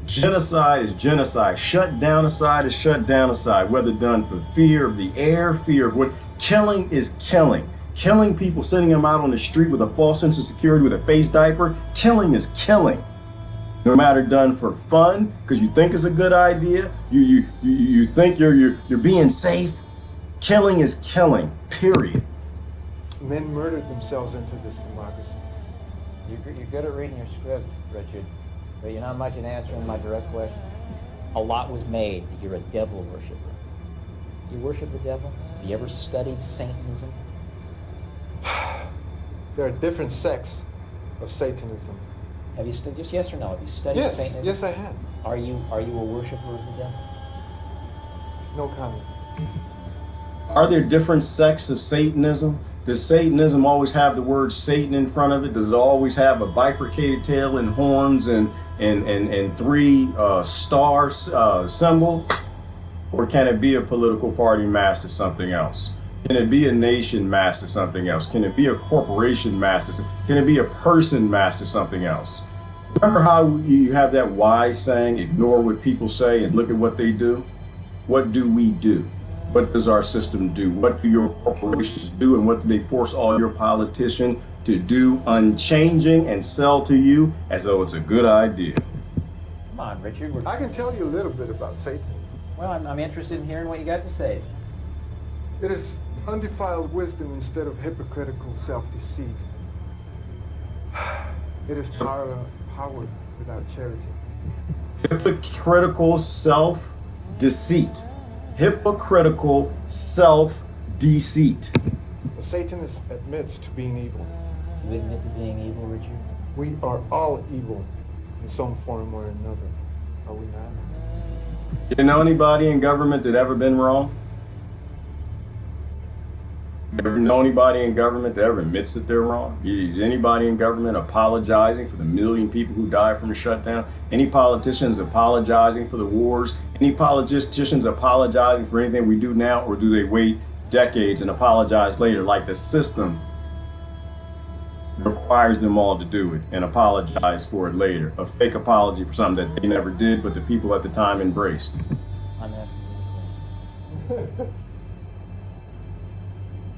Genocide is genocide. Shut down aside is shut down aside, whether done for fear of the air, fear of what. Killing is killing. Killing people, sending them out on the street with a false sense of security with a face diaper. Killing is killing. No matter done for fun, because you think it's a good idea, you think you're being safe. Killing is killing, period. Men murdered themselves into this democracy. You're good at reading your script, Richard. But you're not much in answering my direct question. A lot was made that you're a devil worshiper. You worship the devil? Have you ever studied Satanism? There are different sects of Satanism. Have you just yes or no? Have you studied Satanism? Yes, I have. Are you a worshiper of the devil? No comment. Are there different sects of Satanism? Does Satanism always have the word Satan in front of it? Does it always have a bifurcated tail and horns and three star symbol? Or can it be a political party masked as something else? Can it be a nation masked as something else? Can it be a corporation masked as, can it be a person masked as something else? Remember how you have that wise saying, ignore what people say and look at what they do? What do we do? What does our system do? What do your corporations do? And what do they force all your politicians to do, unchanging and sell to you as though it's a good idea? Come on, Richard. I can tell you a little bit about Satanism. Well, I'm interested in hearing what you got to say. It is undefiled wisdom instead of hypocritical self-deceit. It is power without charity. Hypocritical self-deceit. Hypocritical self-deceit. The Satanist admits to being evil. Do you admit to being evil, Richard? We are all evil in some form or another, are we not? You know anybody in government that ever been wrong? You ever know anybody in government that ever admits that they're wrong? Is anybody in government apologizing for the million people who died from the shutdown? Any politicians apologizing for the wars? Any politicians apologizing for anything we do now, or do they wait decades and apologize later, like the system requires them all to do it and apologize for it later? A fake apology for something that they never did, but the people at the time embraced. I'm asking you a question.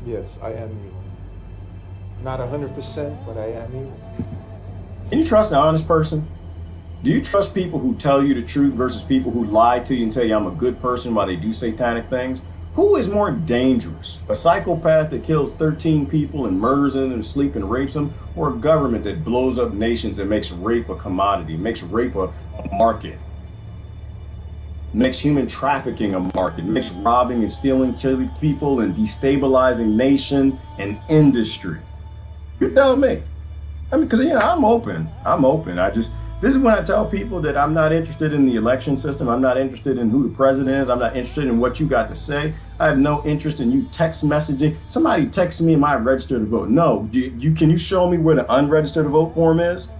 Yes, I am evil. Not 100%, but I am evil. Can you trust an honest person? Do you trust people who tell you the truth versus people who lie to you and tell you I'm a good person while they do satanic things? Who is more dangerous? A psychopath that kills 13 people and murders them in their sleep and rapes them? Or a government that blows up nations and makes rape a commodity, makes rape a market? Makes human trafficking a market, makes robbing and stealing, killing people and destabilizing nation and industry. You tell me. I mean, because, I'm open. This is when I tell people that I'm not interested in the election system. I'm not interested in who the president is. I'm not interested in what you got to say. I have no interest in you text messaging. Somebody texts me, am I registered to vote? No. Can you show me where the unregistered to vote form is?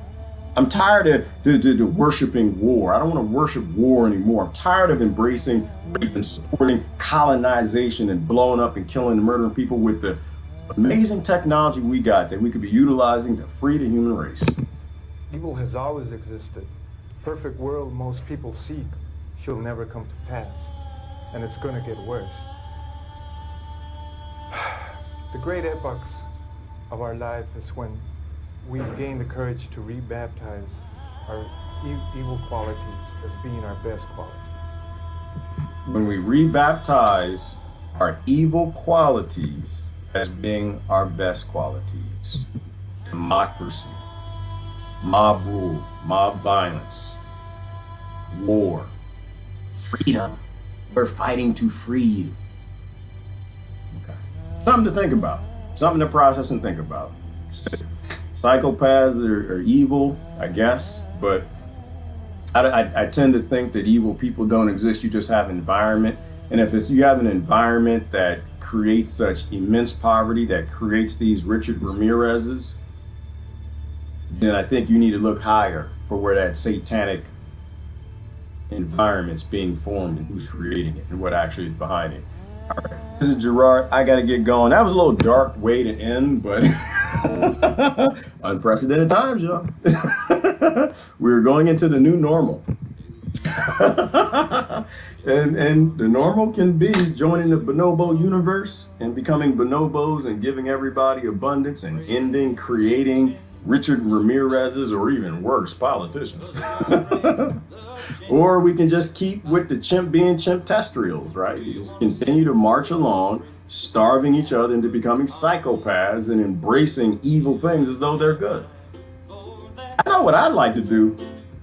I'm tired of the worshiping war. I don't want to worship war anymore. I'm tired of embracing rape and supporting colonization and blowing up and killing and murdering people with the amazing technology we got that we could be utilizing to free the human race. Evil has always existed. The perfect world most people seek shall never come to pass, and it's going to get worse. The great epochs of our life is when we gain the courage to rebaptize our evil qualities as being our best qualities. When we rebaptize our evil qualities as being our best qualities. Democracy, mob rule, mob violence, war, freedom. We're fighting to free you. Okay. Something to think about. Something to process and think about. Psychopaths are evil, I guess, but I tend to think that evil people don't exist. You just have environment. And if you have an environment that creates such immense poverty, that creates these Richard Ramirez's, then I think you need to look higher for where that satanic environment's being formed and who's creating it and what actually is behind it. All right, this is Gerard. I got to get going. That was a little dark way to end, but unprecedented times, y'all. We're going into the new normal. and the normal can be joining the bonobo universe and becoming bonobos and giving everybody abundance and ending creating Richard Ramirez's or even worse politicians. Or we can just keep with the chimp being chimpterrestrials, right? Just continue to march along, starving each other into becoming psychopaths and embracing evil things as though they're good. I know what I'd like to do.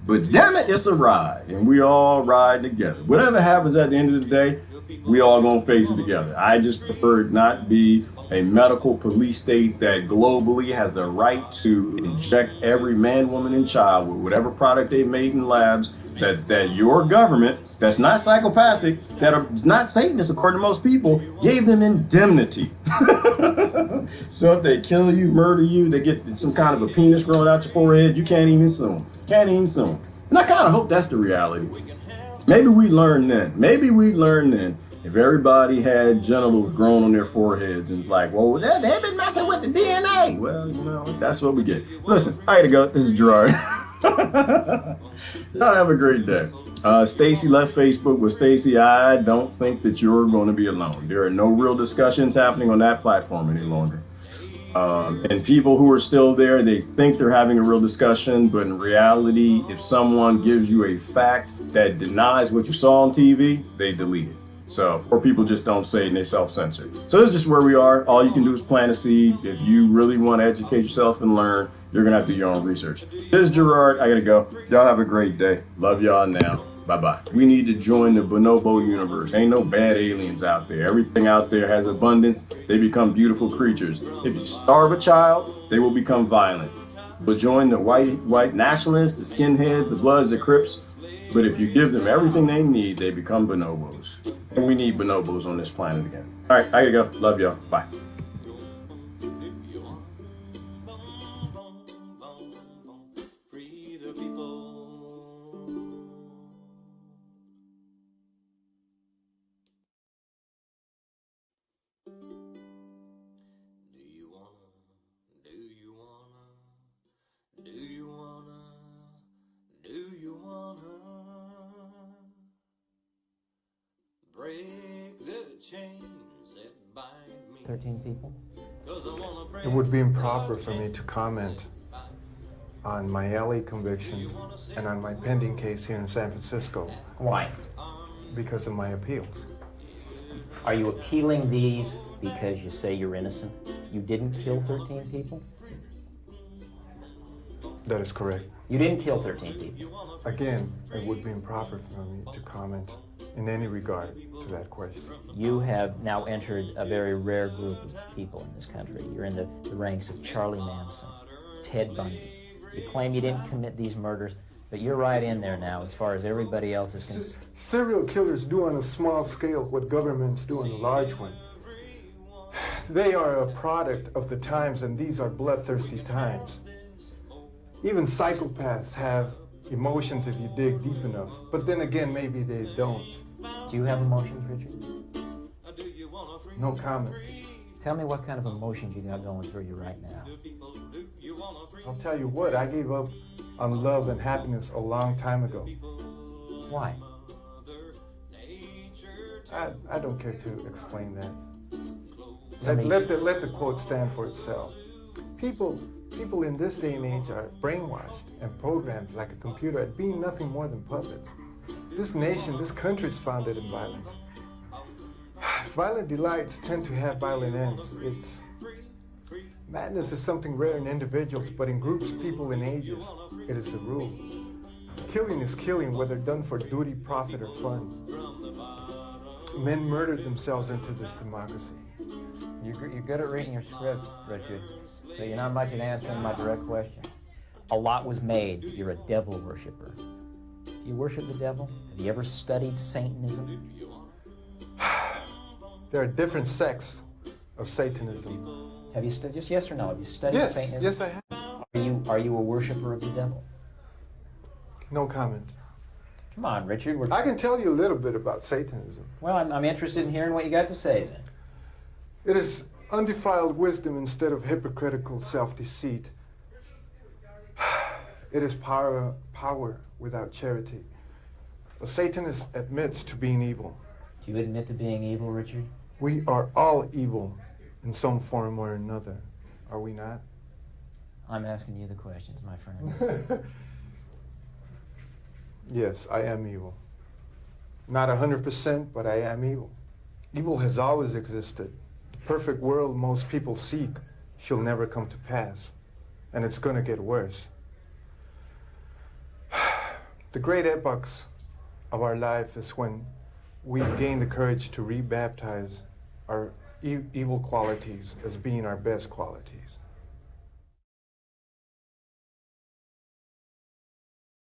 But damn it, it's a ride, and we all ride together. Whatever happens at the end of the day, we all gonna face it together. I just prefer it not be a medical police state that globally has the right to inject every man, woman, and child with whatever product they made in labs, that your government, that's not psychopathic, that is not Satanist according to most people, gave them indemnity. So if they kill you, murder you, they get some kind of a penis growing out your forehead, you can't even sue them. Can't even sue them. And I kind of hope that's the reality. Maybe we learn then. Maybe we learn then. If everybody had genitals grown on their foreheads and it's like, well, they've been messing with the DNA. Well, you know, that's what we get. Listen, I gotta go. This is Gerard. Y'all have a great day. Stacy left Facebook with Stacy. I don't think that you're going to be alone. There are no real discussions happening on that platform any longer. And people who are still there, they think they're having a real discussion, but in reality, if someone gives you a fact that denies what you saw on TV, they delete it. So, or people just don't say it and they self-censor. So this is just where we are. All you can do is plant a seed. If you really want to educate yourself and learn, you're going to have to do your own research. This is Gerard. I got to go. Y'all have a great day. Love y'all now. Bye-bye. We need to join the bonobo universe. Ain't no bad aliens out there. Everything out there has abundance. They become beautiful creatures. If you starve a child, they will become violent. But join the white nationalists, the skinheads, the Bloods, the Crips. But if you give them everything they need, they become bonobos. And we need bonobos on this planet again. All right, I gotta go. Love y'all. Bye. Break the chains that bind me. 13 people? It would be improper for me to comment on my LA convictions and on my pending case here in San Francisco. Why? Because of my appeals. Are you appealing these because you say you're innocent? You didn't kill 13 people? That is correct. You didn't kill 13 people. Again, it would be improper for me to comment in any regard to that question. You have now entered a very rare group of people in this country. You're in the ranks of Charlie Manson, Ted Bundy. You claim you didn't commit these murders, but you're right in there now as far as everybody else is concerned. Serial killers do on a small scale what governments do on a large one. They are a product of the times, and these are bloodthirsty times. Even psychopaths have emotions if you dig deep enough, but then again, maybe they don't. Do you have emotions, Richard? No comment. Tell me what kind of emotions you got going through you right now. I'll tell you what, I gave up on love and happiness a long time ago. Why? I don't care to explain that. Let the quote stand for itself. People in this day and age are brainwashed and programmed like a computer at being nothing more than puppets. This nation, this country is founded in violence. Violent delights tend to have violent ends. Madness is something rare in individuals, but in groups, people, and ages, it is the rule. Killing is killing, whether done for duty, profit, or fun. Men murdered themselves into this democracy. You're good at reading your script, Richard, but you're not much at answering my direct question. A lot was made that you're a devil worshiper. Do you worship the devil? Have you ever studied Satanism? There are different sects of Satanism. Have you studied, just yes or no, have you studied Satanism? Yes, I have. Are you a worshiper of the devil? No comment. Come on, Richard. I can tell you a little bit about Satanism. Well, I'm interested in hearing what you got to say then. It is undefiled wisdom instead of hypocritical self-deceit. It is power without charity. A Satanist admits to being evil. Do you admit to being evil, Richard? We are all evil in some form or another, are we not? I'm asking you the questions, my friend. Yes, I am evil. Not 100%, but I am evil. Evil has always existed. The perfect world most people seek shall never come to pass, and it's going to get worse. The great epochs of our life is when we gain the courage to rebaptize our evil qualities as being our best qualities.